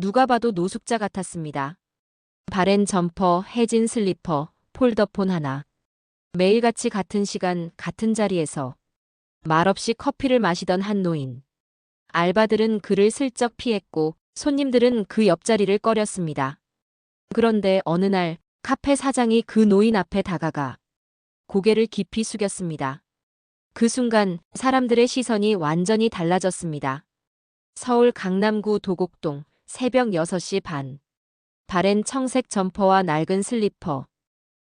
누가 봐도 노숙자 같았습니다. 바렌 점퍼, 해진 슬리퍼, 폴더폰 하나. 매일같이 같은 시간, 같은 자리에서 말없이 커피를 마시던 한 노인. 알바들은 그를 슬쩍 피했고 손님들은 그 옆자리를 꺼렸습니다. 그런데 어느 날 카페 사장이 그 노인 앞에 다가가 고개를 깊이 숙였습니다. 그 순간 사람들의 시선이 완전히 달라졌습니다. 서울 강남구 도곡동 새벽 6시 반. 바렌 청색 점퍼와 낡은 슬리퍼.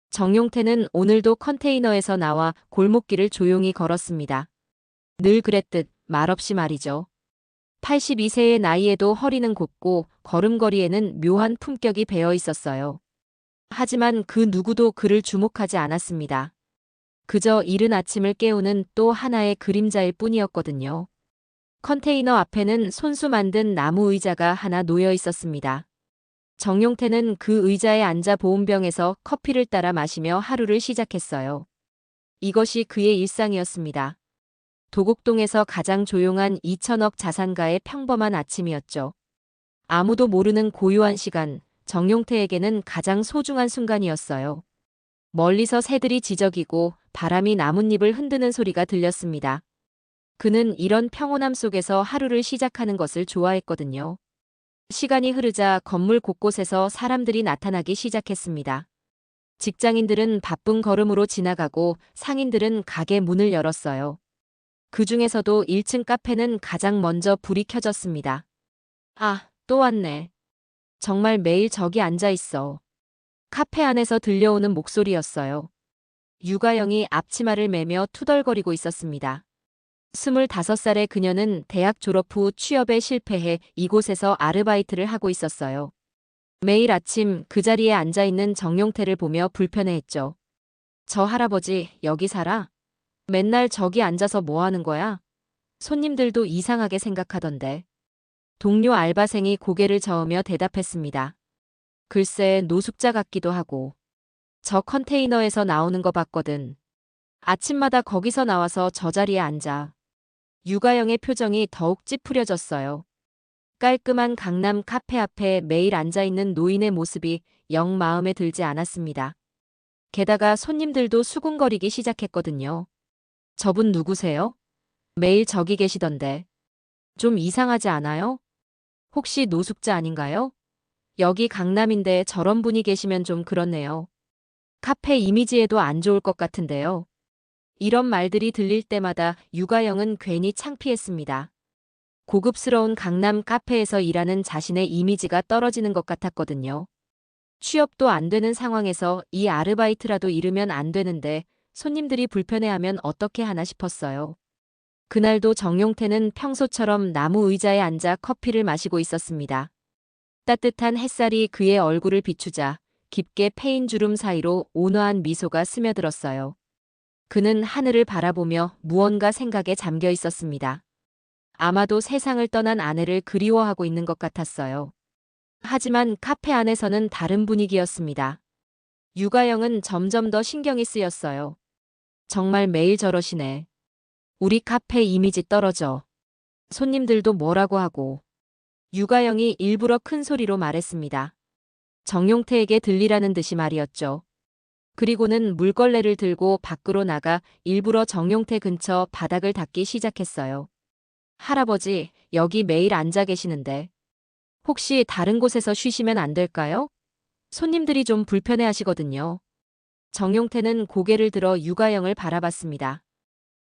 정용태는 오늘도 컨테이너에서 나와 골목길을 조용히 걸었습니다. 늘 그랬듯 말없이 말이죠. 82세의 나이에도 허리는 곱고 걸음걸이에는 묘한 품격이 배어 있었어요. 하지만 그 누구도 그를 주목하지 않았습니다. 그저 이른 아침을 깨우는 또 하나의 그림자일 뿐이었거든요. 컨테이너 앞에는 손수 만든 나무 의자가 하나 놓여 있었습니다. 정용태는 그 의자에 앉아 보온병에서 커피를 따라 마시며 하루를 시작했어요. 이것이 그의 일상이었습니다. 도곡동에서 가장 조용한 2천억 자산가의 평범한 아침이었죠. 아무도 모르는 고요한 시간, 정용태에게는 가장 소중한 순간이었어요. 멀리서 새들이 지저귀고 바람이 나뭇잎을 흔드는 소리가 들렸습니다. 그는 이런 평온함 속에서 하루를 시작하는 것을 좋아했거든요. 시간이 흐르자 건물 곳곳에서 사람들이 나타나기 시작했습니다. 직장인들은 바쁜 걸음으로 지나가고 상인들은 가게 문을 열었어요. 그 중에서도 1층 카페는 가장 먼저 불이 켜졌습니다. 아, 또 왔네. 정말 매일 저기 앉아 있어. 카페 안에서 들려오는 목소리였어요. 유가영이 앞치마를 매며 투덜거리고 있었습니다. 25살의 그녀는 대학 졸업 후 취업에 실패해 이곳에서 아르바이트를 하고 있었어요. 매일 아침 그 자리에 앉아 있는 정용태를 보며 불편해했죠. 저 할아버지 여기 살아? 맨날 저기 앉아서 뭐 하는 거야? 손님들도 이상하게 생각하던데. 동료 알바생이 고개를 저으며 대답했습니다. 글쎄 노숙자 같기도 하고. 저 컨테이너에서 나오는 거 봤거든. 아침마다 거기서 나와서 저 자리에 앉아. 유가영의 표정이 더욱 찌푸려졌어요. 깔끔한 강남 카페 앞에 매일 앉아있는 노인의 모습이 영 마음에 들지 않았습니다. 게다가 손님들도 수군거리기 시작했거든요. 저분 누구세요? 매일 저기 계시던데. 좀 이상하지 않아요? 혹시 노숙자 아닌가요? 여기 강남인데 저런 분이 계시면 좀 그렇네요. 카페 이미지에도 안 좋을 것 같은데요. 이런 말들이 들릴 때마다 유가영은 괜히 창피했습니다. 고급스러운 강남 카페에서 일하는 자신의 이미지가 떨어지는 것 같았거든요. 취업도 안 되는 상황에서 이 아르바이트라도 잃으면 안 되는데 손님들이 불편해하면 어떻게 하나 싶었어요. 그날도 정용태는 평소처럼 나무 의자에 앉아 커피를 마시고 있었습니다. 따뜻한 햇살이 그의 얼굴을 비추자 깊게 패인 주름 사이로 온화한 미소가 스며들었어요. 그는 하늘을 바라보며 무언가 생각에 잠겨 있었습니다. 아마도 세상을 떠난 아내를 그리워하고 있는 것 같았어요. 하지만 카페 안에서는 다른 분위기였습니다. 유가영은 점점 더 신경이 쓰였어요. 정말 매일 저러시네. 우리 카페 이미지 떨어져. 손님들도 뭐라고 하고. 유가영이 일부러 큰 소리로 말했습니다. 정용태에게 들리라는 듯이 말이었죠. 그리고는 물걸레를 들고 밖으로 나가 일부러 정용태 근처 바닥을 닦기 시작했어요. 할아버지, 여기 매일 앉아 계시는데 혹시 다른 곳에서 쉬시면 안 될까요? 손님들이 좀 불편해 하시거든요. 정용태는 고개를 들어 유가영을 바라봤습니다.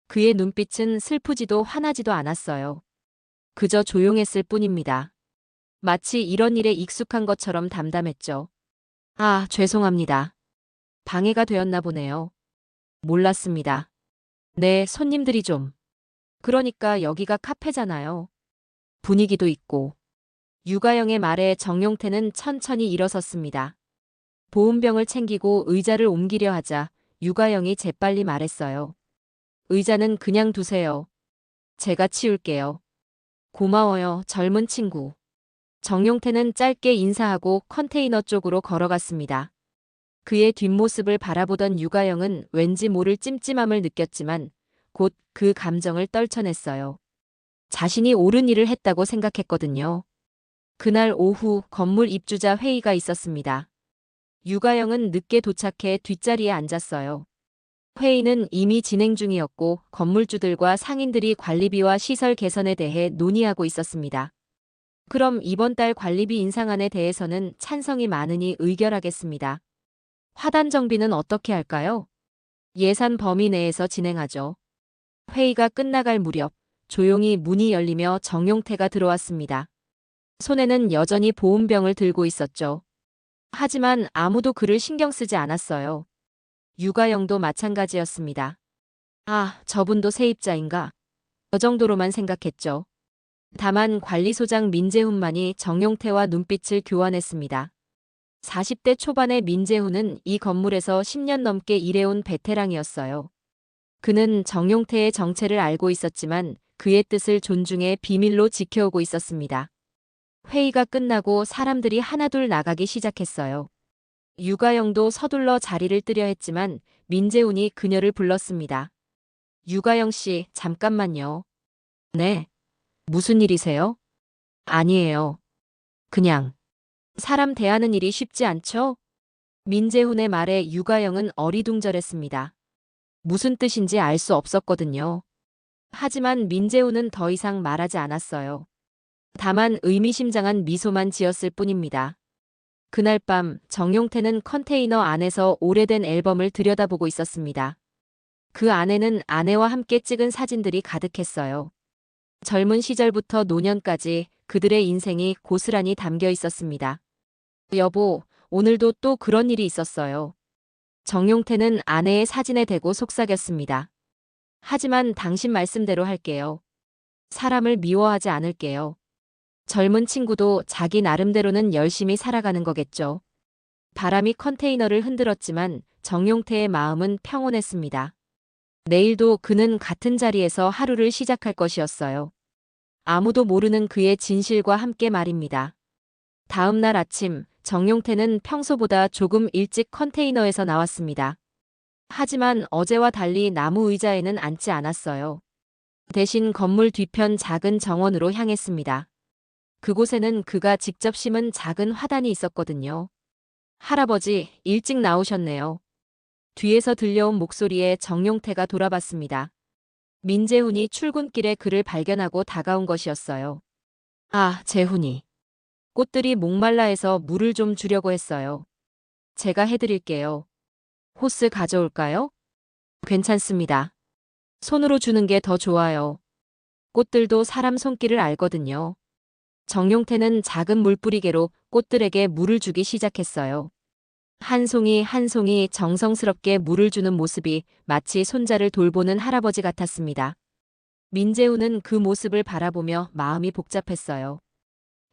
그의 눈빛은 슬프지도 화나지도 않았어요. 그저 조용했을 뿐입니다. 마치 이런 일에 익숙한 것처럼 담담했죠. 아, 죄송합니다. 방해가 되었나 보네요. 몰랐습니다. 네, 손님들이 좀. 그러니까 여기가 카페잖아요. 분위기도 있고. 유가영의 말에 정용태는 천천히 일어섰습니다. 보온병을 챙기고 의자를 옮기려 하자 유가영이 재빨리 말했어요. 의자는 그냥 두세요. 제가 치울게요. 고마워요, 젊은 친구. 정용태는 짧게 인사하고 컨테이너 쪽으로 걸어갔습니다. 그의 뒷모습을 바라보던 유가영은 왠지 모를 찜찜함을 느꼈지만 곧 그 감정을 떨쳐냈어요. 자신이 옳은 일을 했다고 생각했거든요. 그날 오후 건물 입주자 회의가 있었습니다. 유가영은 늦게 도착해 뒷자리에 앉았어요. 회의는 이미 진행 중이었고 건물주들과 상인들이 관리비와 시설 개선에 대해 논의하고 있었습니다. 그럼 이번 달 관리비 인상안에 대해서는 찬성이 많으니 의결하겠습니다. 화단 정비는 어떻게 할까요? 예산 범위 내에서 진행하죠. 회의가 끝나갈 무렵 조용히 문이 열리며 정용태가 들어왔습니다. 손에는 여전히 보온병을 들고 있었죠. 하지만 아무도 그를 신경 쓰지 않았어요. 유가영도 마찬가지였습니다. 아, 저분도 세입자인가? 저 정도로만 생각했죠. 다만 관리소장 민재훈만이 정용태와 눈빛을 교환했습니다. 40대 초반의 민재훈은 이 건물에서 10년 넘게 일해온 베테랑이었어요. 그는 정용태의 정체를 알고 있었지만 그의 뜻을 존중해 비밀로 지켜오고 있었습니다. 회의가 끝나고 사람들이 하나둘 나가기 시작했어요. 유가영도 서둘러 자리를 뜨려 했지만 민재훈이 그녀를 불렀습니다. 유가영 씨, 잠깐만요. 네. 무슨 일이세요? 아니에요. 그냥. 사람 대하는 일이 쉽지 않죠? 민재훈의 말에 유가영은 어리둥절했습니다. 무슨 뜻인지 알 수 없었거든요. 하지만 민재훈은 더 이상 말하지 않았어요. 다만 의미심장한 미소만 지었을 뿐입니다. 그날 밤 정용태는 컨테이너 안에서 오래된 앨범을 들여다보고 있었습니다. 그 안에는 아내와 함께 찍은 사진들이 가득했어요. 젊은 시절부터 노년까지 그들의 인생이 고스란히 담겨 있었습니다. 여보, 오늘도 또 그런 일이 있었어요. 정용태는 아내의 사진에 대고 속삭였습니다. 하지만 당신 말씀대로 할게요. 사람을 미워하지 않을게요. 젊은 친구도 자기 나름대로는 열심히 살아가는 거겠죠. 바람이 컨테이너를 흔들었지만 정용태의 마음은 평온했습니다. 내일도 그는 같은 자리에서 하루를 시작할 것이었어요. 아무도 모르는 그의 진실과 함께 말입니다. 다음 날 아침, 정용태는 평소보다 조금 일찍 컨테이너에서 나왔습니다. 하지만 어제와 달리 나무 의자에는 앉지 않았어요. 대신 건물 뒤편 작은 정원으로 향했습니다. 그곳에는 그가 직접 심은 작은 화단이 있었거든요. 할아버지, 일찍 나오셨네요. 뒤에서 들려온 목소리에 정용태가 돌아봤습니다. 민재훈이 출근길에 그를 발견하고 다가온 것이었어요. 아, 재훈이. 꽃들이 목말라 해서 물을 좀 주려고 했어요. 제가 해드릴게요. 호스 가져올까요? 괜찮습니다. 손으로 주는 게 더 좋아요. 꽃들도 사람 손길을 알거든요. 정용태는 작은 물뿌리개로 꽃들에게 물을 주기 시작했어요. 한 송이 한 송이 정성스럽게 물을 주는 모습이 마치 손자를 돌보는 할아버지 같았습니다. 민재훈은 그 모습을 바라보며 마음이 복잡했어요.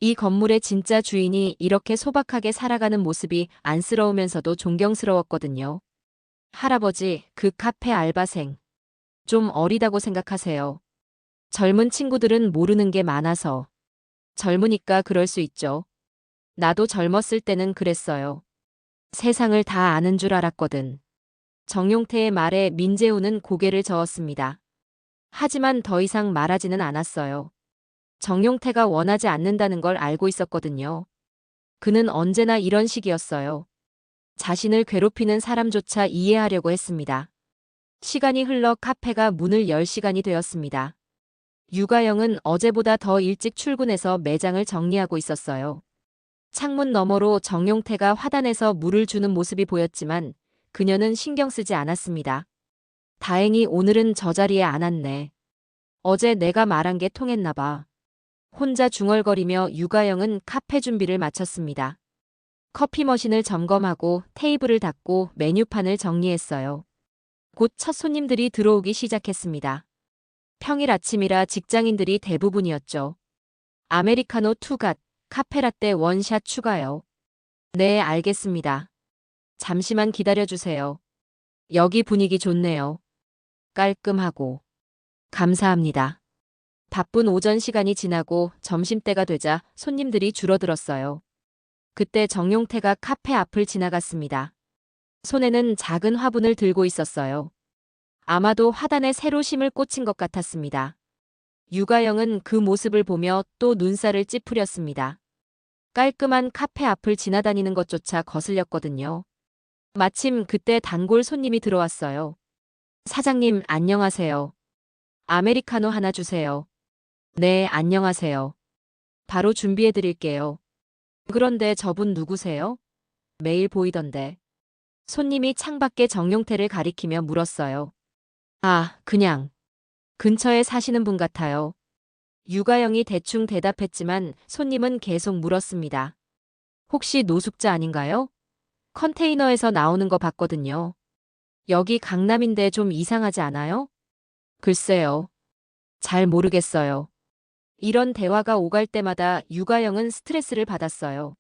이 건물의 진짜 주인이 이렇게 소박하게 살아가는 모습이 안쓰러우면서도 존경스러웠거든요. 할아버지, 그 카페 알바생. 좀 어리다고 생각하세요. 젊은 친구들은 모르는 게 많아서. 젊으니까 그럴 수 있죠. 나도 젊었을 때는 그랬어요. 세상을 다 아는 줄 알았거든. 정용태의 말에 민재훈은 고개를 저었습니다. 하지만 더 이상 말하지는 않았어요. 정용태가 원하지 않는다는 걸 알고 있었거든요. 그는 언제나 이런 식이었어요. 자신을 괴롭히는 사람조차 이해하려고 했습니다. 시간이 흘러 카페가 문을 열 시간이 되었습니다. 유가영은 어제보다 더 일찍 출근해서 매장을 정리하고 있었어요. 창문 너머로 정용태가 화단에서 물을 주는 모습이 보였지만 그녀는 신경 쓰지 않았습니다. 다행히 오늘은 저 자리에 안 왔네. 어제 내가 말한 게 통했나 봐. 혼자 중얼거리며 유가영은 카페 준비를 마쳤습니다. 커피 머신을 점검하고 테이블을 닦고 메뉴판을 정리했어요. 곧 첫 손님들이 들어오기 시작했습니다. 평일 아침이라 직장인들이 대부분이었죠. 아메리카노 투갓, 카페라떼 원샷 추가요. 네, 알겠습니다. 잠시만 기다려주세요. 여기 분위기 좋네요. 깔끔하고. 감사합니다. 바쁜 오전 시간이 지나고 점심때가 되자 손님들이 줄어들었어요. 그때 정용태가 카페 앞을 지나갔습니다. 손에는 작은 화분을 들고 있었어요. 아마도 화단에 새로 심을 꽃인 것 같았습니다. 유가영은 그 모습을 보며 또 눈살을 찌푸렸습니다. 깔끔한 카페 앞을 지나다니는 것조차 거슬렸거든요. 마침 그때 단골 손님이 들어왔어요. 사장님, 안녕하세요. 아메리카노 하나 주세요. 네, 안녕하세요. 바로 준비해 드릴게요. 그런데 저분 누구세요? 매일 보이던데. 손님이 창밖에 정용태를 가리키며 물었어요. 아, 그냥 근처에 사시는 분 같아요. 유가영이 대충 대답했지만 손님은 계속 물었습니다. 혹시 노숙자 아닌가요? 컨테이너에서 나오는 거 봤거든요. 여기 강남인데 좀 이상하지 않아요? 글쎄요. 잘 모르겠어요. 이런 대화가 오갈 때마다 유가영은 스트레스를 받았어요.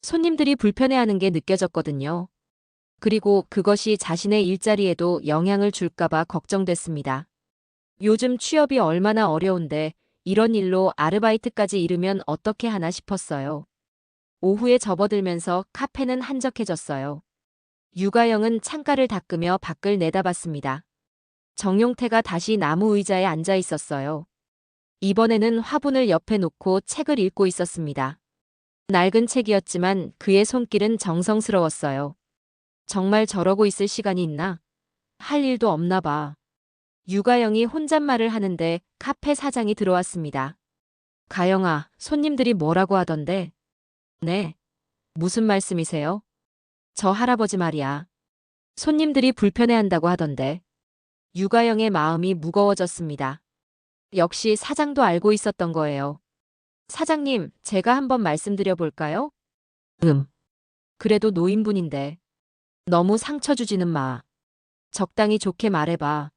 손님들이 불편해하는 게 느껴졌거든요. 그리고 그것이 자신의 일자리에도 영향을 줄까봐 걱정됐습니다. 요즘 취업이 얼마나 어려운데 이런 일로 아르바이트까지 잃으면 어떻게 하나 싶었어요. 오후에 접어들면서 카페는 한적해졌어요. 유가영은 창가를 닦으며 밖을 내다봤습니다. 정용태가 다시 나무 의자에 앉아 있었어요. 이번에는 화분을 옆에 놓고 책을 읽고 있었습니다. 낡은 책이었지만 그의 손길은 정성스러웠어요. 정말 저러고 있을 시간이 있나? 할 일도 없나 봐. 유가영이 혼잣말을 하는데 카페 사장이 들어왔습니다. 가영아, 손님들이 뭐라고 하던데? 네. 무슨 말씀이세요? 저 할아버지 말이야. 손님들이 불편해한다고 하던데. 유가영의 마음이 무거워졌습니다. 역시 사장도 알고 있었던 거예요. 사장님, 제가 한번 말씀드려 볼까요? 그래도 노인분인데. 너무 상처 주지는 마. 적당히 좋게 말해봐.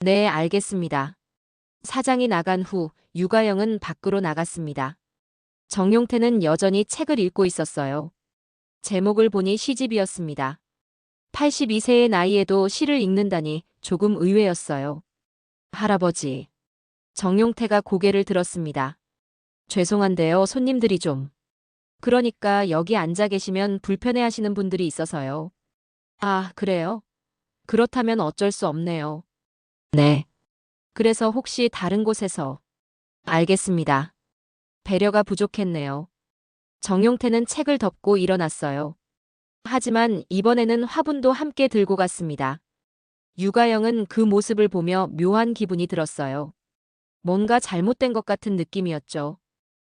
네, 알겠습니다. 사장이 나간 후 유가영은 밖으로 나갔습니다. 정용태는 여전히 책을 읽고 있었어요. 제목을 보니 시집이었습니다. 82세의 나이에도 시를 읽는다니 조금 의외였어요. 할아버지. 정용태가 고개를 들었습니다. 죄송한데요, 손님들이 좀. 그러니까 여기 앉아 계시면 불편해하시는 분들이 있어서요. 아, 그래요? 그렇다면 어쩔 수 없네요. 네. 그래서 혹시 다른 곳에서. 알겠습니다. 배려가 부족했네요. 정용태는 책을 덮고 일어났어요. 하지만 이번에는 화분도 함께 들고 갔습니다. 유가영은 그 모습을 보며 묘한 기분이 들었어요. 뭔가 잘못된 것 같은 느낌이었죠.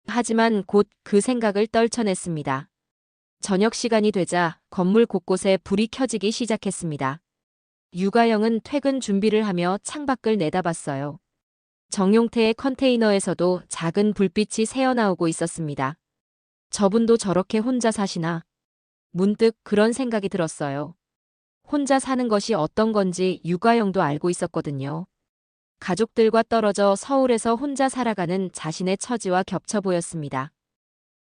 하지만 곧 그 생각을 떨쳐냈습니다. 저녁 시간이 되자 건물 곳곳에 불이 켜지기 시작했습니다. 유가영은 퇴근 준비를 하며 창밖을 내다봤어요. 정용태의 컨테이너에서도 작은 불빛이 새어나오고 있었습니다. 저분도 저렇게 혼자 사시나? 문득 그런 생각이 들었어요. 혼자 사는 것이 어떤 건지 유가영도 알고 있었거든요. 가족들과 떨어져 서울에서 혼자 살아가는 자신의 처지와 겹쳐 보였습니다.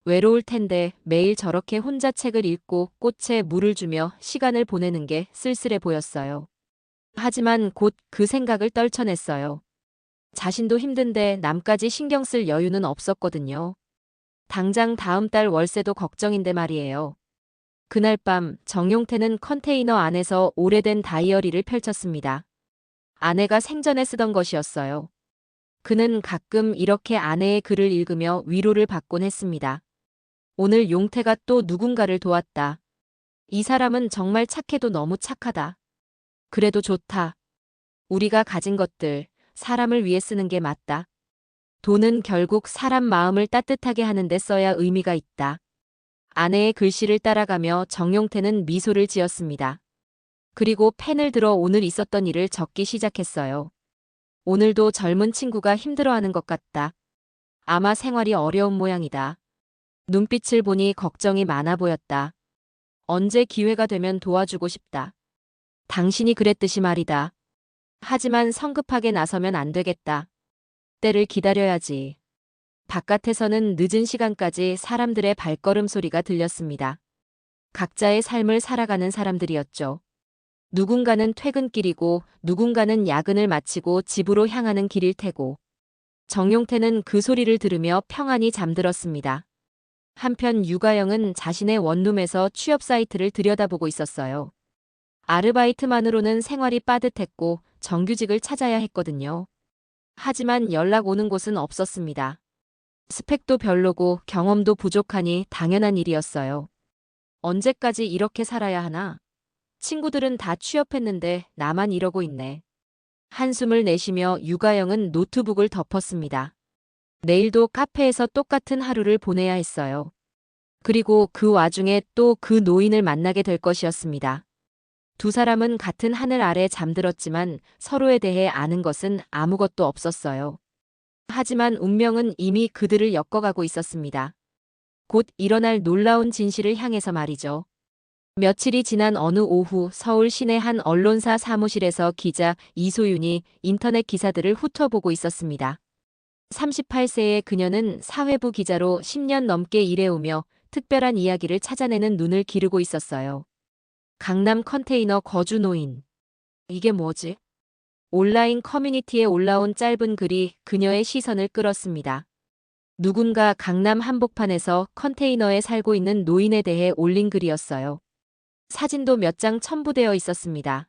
외로울 텐데 매일 저렇게 혼자 책을 읽고 꽃에 물을 주며 시간을 보내는 게 쓸쓸해 보였어요. 하지만 곧 그 생각을 떨쳐냈어요. 자신도 힘든데 남까지 신경 쓸 여유는 없었거든요. 당장 다음 달 월세도 걱정인데 말이에요. 그날 밤 정용태는 컨테이너 안에서 오래된 다이어리를 펼쳤습니다. 아내가 생전에 쓰던 것이었어요. 그는 가끔 이렇게 아내의 글을 읽으며 위로를 받곤 했습니다. 오늘 용태가 또 누군가를 도왔다. 이 사람은 정말 착해도 너무 착하다. 그래도 좋다. 우리가 가진 것들, 사람을 위해 쓰는 게 맞다. 돈은 결국 사람 마음을 따뜻하게 하는 데 써야 의미가 있다. 아내의 글씨를 따라가며 정용태는 미소를 지었습니다. 그리고 펜을 들어 오늘 있었던 일을 적기 시작했어요. 오늘도 젊은 친구가 힘들어하는 것 같다. 아마 생활이 어려운 모양이다. 눈빛을 보니 걱정이 많아 보였다. 언제 기회가 되면 도와주고 싶다. 당신이 그랬듯이 말이다. 하지만 성급하게 나서면 안 되겠다. 때를 기다려야지. 바깥에서는 늦은 시간까지 사람들의 발걸음 소리가 들렸습니다. 각자의 삶을 살아가는 사람들이었죠. 누군가는 퇴근길이고 누군가는 야근을 마치고 집으로 향하는 길일 테고. 정용태는 그 소리를 들으며 평안히 잠들었습니다. 한편 유가영은 자신의 원룸에서 취업 사이트를 들여다보고 있었어요. 아르바이트만으로는 생활이 빠듯했고 정규직을 찾아야 했거든요. 하지만 연락 오는 곳은 없었습니다. 스펙도 별로고 경험도 부족하니 당연한 일이었어요. 언제까지 이렇게 살아야 하나? 친구들은 다 취업했는데 나만 이러고 있네. 한숨을 내쉬며 유가영은 노트북을 덮었습니다. 내일도 카페에서 똑같은 하루를 보내야 했어요. 그리고 그 와중에 또 그 노인을 만나게 될 것이었습니다. 두 사람은 같은 하늘 아래 잠들었지만 서로에 대해 아는 것은 아무것도 없었어요. 하지만 운명은 이미 그들을 엮어가고 있었습니다. 곧 일어날 놀라운 진실을 향해서 말이죠. 며칠이 지난 어느 오후 서울 시내 한 언론사 사무실에서 기자 이소윤이 인터넷 기사들을 훑어보고 있었습니다. 38세의 그녀는 사회부 기자로 10년 넘게 일해오며 특별한 이야기를 찾아내는 눈을 기르고 있었어요. 강남 컨테이너 거주 노인. 이게 뭐지? 온라인 커뮤니티에 올라온 짧은 글이 그녀의 시선을 끌었습니다. 누군가 강남 한복판에서 컨테이너에 살고 있는 노인에 대해 올린 글이었어요. 사진도 몇 장 첨부되어 있었습니다.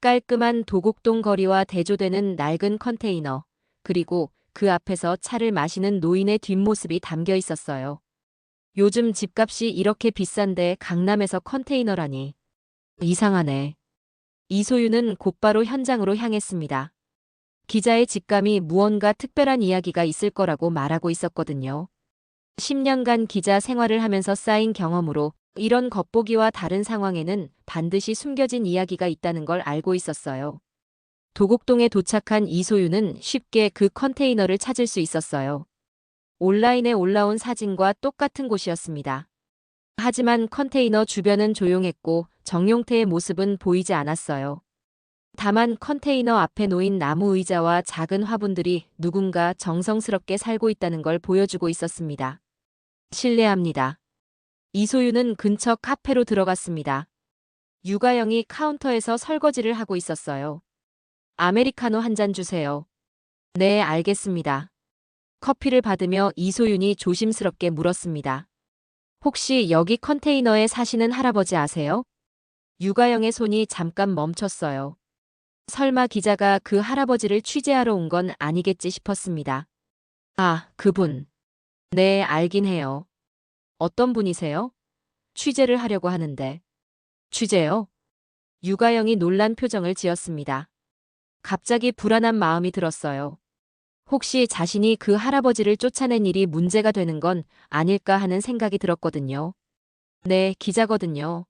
깔끔한 도곡동 거리와 대조되는 낡은 컨테이너, 그리고 그 앞에서 차를 마시는 노인의 뒷모습이 담겨 있었어요. 요즘 집값이 이렇게 비싼데 강남에서 컨테이너라니. 이상하네. 이소유는 곧바로 현장으로 향했습니다. 기자의 직감이 무언가 특별한 이야기가 있을 거라고 말하고 있었거든요. 10년간 기자 생활을 하면서 쌓인 경험으로 이런 겉보기와 다른 상황에는 반드시 숨겨진 이야기가 있다는 걸 알고 있었어요. 도곡동에 도착한 이소유는 쉽게 그 컨테이너를 찾을 수 있었어요. 온라인에 올라온 사진과 똑같은 곳이었습니다. 하지만 컨테이너 주변은 조용했고 정용태의 모습은 보이지 않았어요. 다만 컨테이너 앞에 놓인 나무 의자와 작은 화분들이 누군가 정성스럽게 살고 있다는 걸 보여주고 있었습니다. 실례합니다. 이소유는 근처 카페로 들어갔습니다. 유가영이 카운터에서 설거지를 하고 있었어요. 아메리카노 한 잔 주세요. 네, 알겠습니다. 커피를 받으며 이소윤이 조심스럽게 물었습니다. 혹시 여기 컨테이너에 사시는 할아버지 아세요? 유가영의 손이 잠깐 멈췄어요. 설마 기자가 그 할아버지를 취재하러 온 건 아니겠지 싶었습니다. 아, 그분. 네, 알긴 해요. 어떤 분이세요? 취재를 하려고 하는데. 취재요? 유가영이 놀란 표정을 지었습니다. 갑자기 불안한 마음이 들었어요. 혹시 자신이 그 할아버지를 쫓아낸 일이 문제가 되는 건 아닐까 하는 생각이 들었거든요. 네, 기자거든요.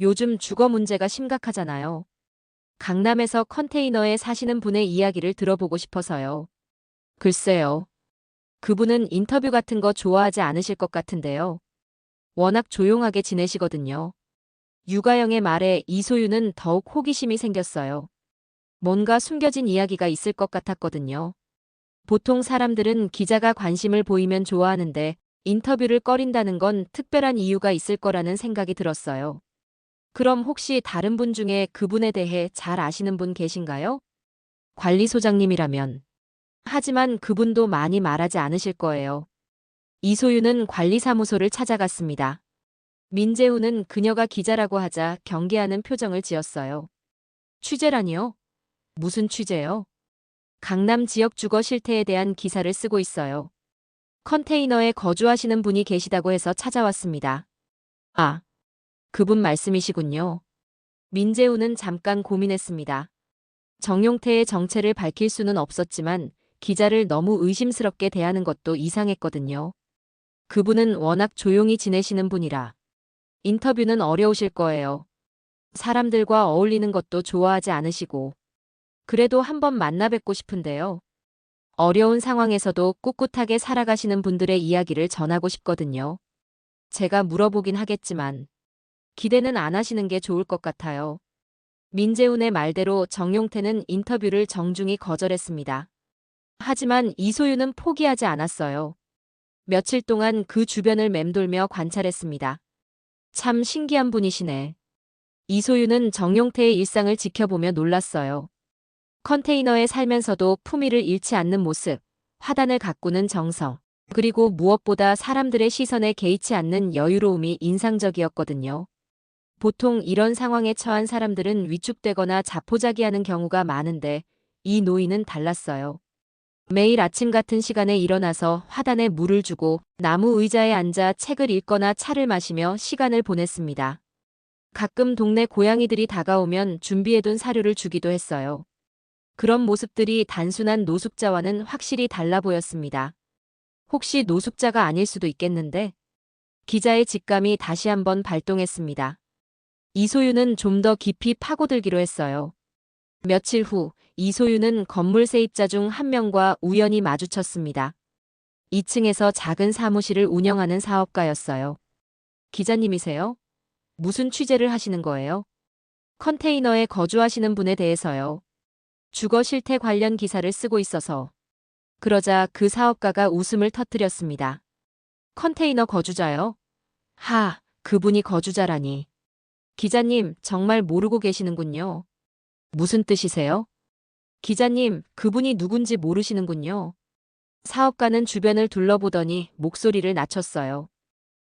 요즘 주거 문제가 심각하잖아요. 강남에서 컨테이너에 사시는 분의 이야기를 들어보고 싶어서요. 글쎄요. 그분은 인터뷰 같은 거 좋아하지 않으실 것 같은데요. 워낙 조용하게 지내시거든요. 유가영의 말에 이소유는 더욱 호기심이 생겼어요. 뭔가 숨겨진 이야기가 있을 것 같았거든요. 보통 사람들은 기자가 관심을 보이면 좋아하는데 인터뷰를 꺼린다는 건 특별한 이유가 있을 거라는 생각이 들었어요. 그럼 혹시 다른 분 중에 그분에 대해 잘 아시는 분 계신가요? 관리소장님이라면. 하지만 그분도 많이 말하지 않으실 거예요. 이소유는 관리사무소를 찾아갔습니다. 민재우는 그녀가 기자라고 하자 경계하는 표정을 지었어요. 취재라니요? 무슨 취재요? 강남 지역 주거 실태에 대한 기사를 쓰고 있어요. 컨테이너에 거주하시는 분이 계시다고 해서 찾아왔습니다. 아, 그분 말씀이시군요. 민재우는 잠깐 고민했습니다. 정용태의 정체를 밝힐 수는 없었지만 기자를 너무 의심스럽게 대하는 것도 이상했거든요. 그분은 워낙 조용히 지내시는 분이라 인터뷰는 어려우실 거예요. 사람들과 어울리는 것도 좋아하지 않으시고. 그래도 한번 만나 뵙고 싶은데요. 어려운 상황에서도 꿋꿋하게 살아가시는 분들의 이야기를 전하고 싶거든요. 제가 물어보긴 하겠지만 기대는 안 하시는 게 좋을 것 같아요. 민재훈의 말대로 정용태는 인터뷰를 정중히 거절했습니다. 하지만 이소유는 포기하지 않았어요. 며칠 동안 그 주변을 맴돌며 관찰했습니다. 참 신기한 분이시네. 이소유는 정용태의 일상을 지켜보며 놀랐어요. 컨테이너에 살면서도 품위를 잃지 않는 모습, 화단을 가꾸는 정성, 그리고 무엇보다 사람들의 시선에 개의치 않는 여유로움이 인상적이었거든요. 보통 이런 상황에 처한 사람들은 위축되거나 자포자기하는 경우가 많은데 이 노인은 달랐어요. 매일 아침 같은 시간에 일어나서 화단에 물을 주고 나무 의자에 앉아 책을 읽거나 차를 마시며 시간을 보냈습니다. 가끔 동네 고양이들이 다가오면 준비해둔 사료를 주기도 했어요. 그런 모습들이 단순한 노숙자와는 확실히 달라 보였습니다. 혹시 노숙자가 아닐 수도 있겠는데? 기자의 직감이 다시 한번 발동했습니다. 이소유는 좀 더 깊이 파고들기로 했어요. 며칠 후 이소유는 건물 세입자 중 한 명과 우연히 마주쳤습니다. 2층에서 작은 사무실을 운영하는 사업가였어요. 기자님이세요? 무슨 취재를 하시는 거예요? 컨테이너에 거주하시는 분에 대해서요. 주거 실태 관련 기사를 쓰고 있어서. 그러자 그 사업가가 웃음을 터뜨렸습니다. 컨테이너 거주자요? 그분이 거주자라니. 기자님, 정말 모르고 계시는군요. 무슨 뜻이세요? 기자님, 그분이 누군지 모르시는군요. 사업가는 주변을 둘러보더니 목소리를 낮췄어요.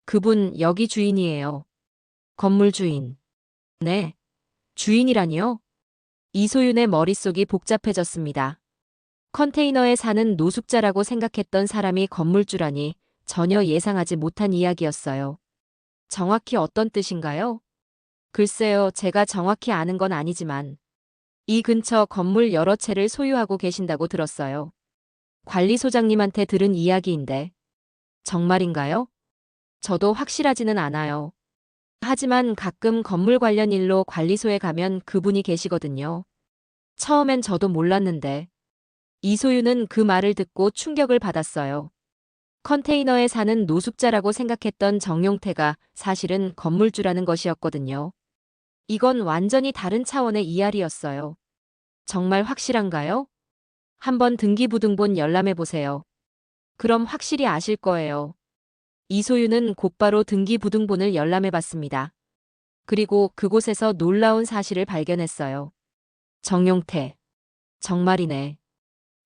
그분 여기 주인이에요. 건물 주인. 네. 주인이라니요? 이소윤의 머릿속이 복잡해졌습니다. 컨테이너에 사는 노숙자라고 생각했던 사람이 건물주라니 전혀 예상하지 못한 이야기였어요. 정확히 어떤 뜻인가요? 글쎄요, 제가 정확히 아는 건 아니지만 이 근처 건물 여러 채를 소유하고 계신다고 들었어요. 관리소장님한테 들은 이야기인데 정말인가요? 저도 확실하지는 않아요. 하지만 가끔 건물 관련 일로 관리소에 가면 그분이 계시거든요. 처음엔 저도 몰랐는데 이소유는 그 말을 듣고 충격을 받았어요. 컨테이너에 사는 노숙자라고 생각했던 정용태가 사실은 건물주라는 것이었거든요. 이건 완전히 다른 차원의 이야기였어요. 정말 확실한가요? 한번 등기부등본 열람해보세요. 그럼 확실히 아실 거예요. 이소유는 곧바로 등기부등본을 열람해봤습니다. 그리고 그곳에서 놀라운 사실을 발견했어요. 정용태. 정말이네.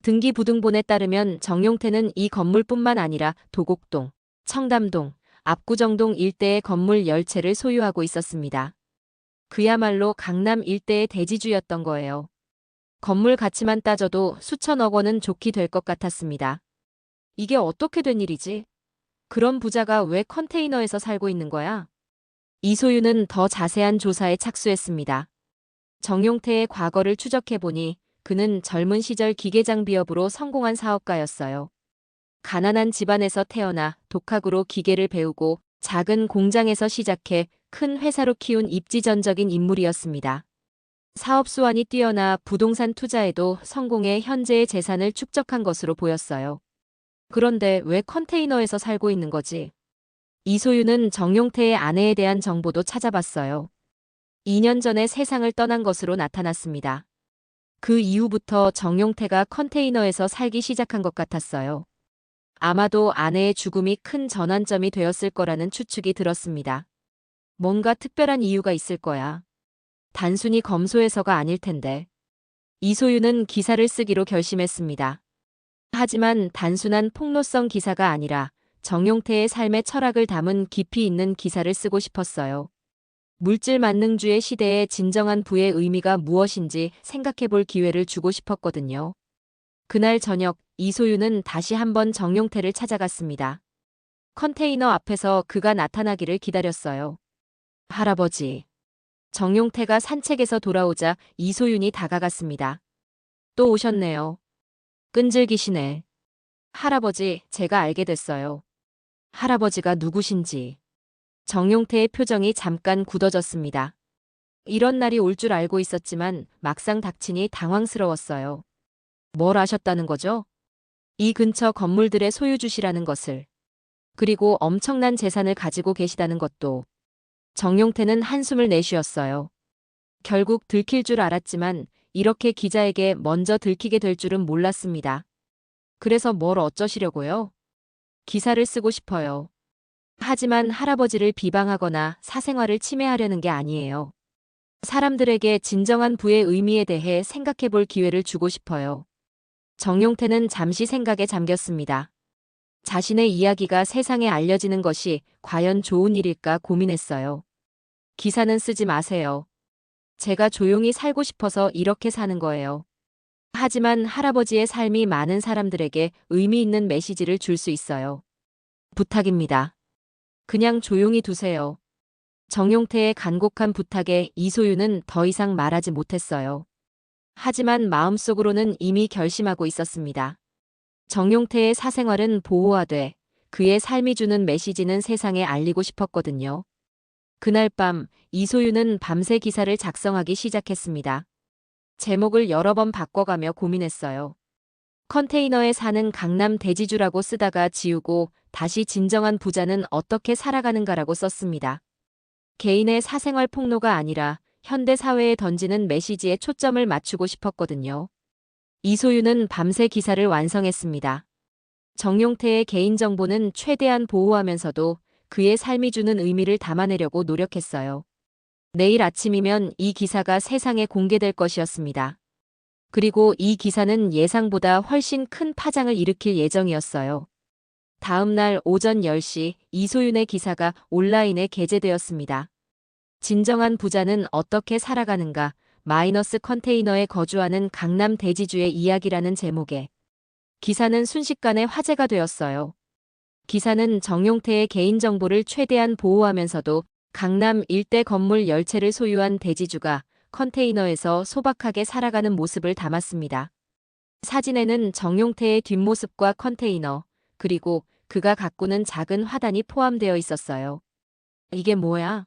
등기부등본에 따르면 정용태는 이 건물뿐만 아니라 도곡동, 청담동, 압구정동 일대의 건물 10채를 소유하고 있었습니다. 그야말로 강남 일대의 대지주였던 거예요. 건물 가치만 따져도 수천억 원은 좋게 될 것 같았습니다. 이게 어떻게 된 일이지? 그런 부자가 왜 컨테이너에서 살고 있는 거야? 이소유는 더 자세한 조사에 착수했습니다. 정용태의 과거를 추적해보니 그는 젊은 시절 기계장비업으로 성공한 사업가였어요. 가난한 집안에서 태어나 독학으로 기계를 배우고 작은 공장에서 시작해 큰 회사로 키운 입지전적인 인물이었습니다. 사업 수완이 뛰어나 부동산 투자에도 성공해 현재의 재산을 축적한 것으로 보였어요. 그런데 왜 컨테이너에서 살고 있는 거지? 이소유는 정용태의 아내에 대한 정보도 찾아봤어요. 2년 전에 세상을 떠난 것으로 나타났습니다. 그 이후부터 정용태가 컨테이너에서 살기 시작한 것 같았어요. 아마도 아내의 죽음이 큰 전환점이 되었을 거라는 추측이 들었습니다. 뭔가 특별한 이유가 있을 거야. 단순히 검소해서가 아닐 텐데. 이소유는 기사를 쓰기로 결심했습니다. 하지만 단순한 폭로성 기사가 아니라 정용태의 삶의 철학을 담은 깊이 있는 기사를 쓰고 싶었어요. 물질 만능주의 시대의 진정한 부의 의미가 무엇인지 생각해 볼 기회를 주고 싶었거든요. 그날 저녁 이소유는 다시 한번 정용태를 찾아갔습니다. 컨테이너 앞에서 그가 나타나기를 기다렸어요. 할아버지. 정용태가 산책에서 돌아오자 이소윤이 다가갔습니다. 또 오셨네요. 끈질기시네. 할아버지, 제가 알게 됐어요. 할아버지가 누구신지. 정용태의 표정이 잠깐 굳어졌습니다. 이런 날이 올 줄 알고 있었지만 막상 닥치니 당황스러웠어요. 뭘 아셨다는 거죠? 이 근처 건물들의 소유주시라는 것을. 그리고 엄청난 재산을 가지고 계시다는 것도. 정용태는 한숨을 내쉬었어요. 결국 들킬 줄 알았지만 이렇게 기자에게 먼저 들키게 될 줄은 몰랐습니다. 그래서 뭘 어쩌시려고요? 기사를 쓰고 싶어요. 하지만 할아버지를 비방하거나 사생활을 침해하려는 게 아니에요. 사람들에게 진정한 부의 의미에 대해 생각해 볼 기회를 주고 싶어요. 정용태는 잠시 생각에 잠겼습니다. 자신의 이야기가 세상에 알려지는 것이 과연 좋은 일일까 고민했어요. 기사는 쓰지 마세요. 제가 조용히 살고 싶어서 이렇게 사는 거예요. 하지만 할아버지의 삶이 많은 사람들에게 의미 있는 메시지를 줄 수 있어요. 부탁입니다. 그냥 조용히 두세요. 정용태의 간곡한 부탁에 이소유는 더 이상 말하지 못했어요. 하지만 마음속으로는 이미 결심하고 있었습니다. 정용태의 사생활은 보호하되 그의 삶이 주는 메시지는 세상에 알리고 싶었거든요. 그날 밤 이소유는 밤새 기사를 작성하기 시작했습니다. 제목을 여러 번 바꿔가며 고민했어요. 컨테이너에 사는 강남 대지주라고 쓰다가 지우고 다시 진정한 부자는 어떻게 살아가는가라고 썼습니다. 개인의 사생활 폭로가 아니라 현대 사회에 던지는 메시지에 초점을 맞추고 싶었거든요. 이소유는 밤새 기사를 완성했습니다. 정용태의 개인정보는 최대한 보호하면서도 그의 삶이 주는 의미를 담아내려고 노력했어요. 내일 아침이면 이 기사가 세상에 공개될 것이었습니다. 그리고 이 기사는 예상보다 훨씬 큰 파장을 일으킬 예정이었어요. 다음 날 오전 10시 이소윤의 기사가 온라인에 게재되었습니다. 진정한 부자는 어떻게 살아가는가? 마이너스 컨테이너에 거주하는 강남 대지주의 이야기라는 제목의 기사는 순식간에 화제가 되었어요. 기사는 정용태의 개인정보를 최대한 보호하면서도 강남 일대 건물 10채를 소유한 대지주가 컨테이너에서 소박하게 살아가는 모습을 담았습니다. 사진에는 정용태의 뒷모습과 컨테이너, 그리고 그가 가꾸는 작은 화단이 포함되어 있었어요. 이게 뭐야?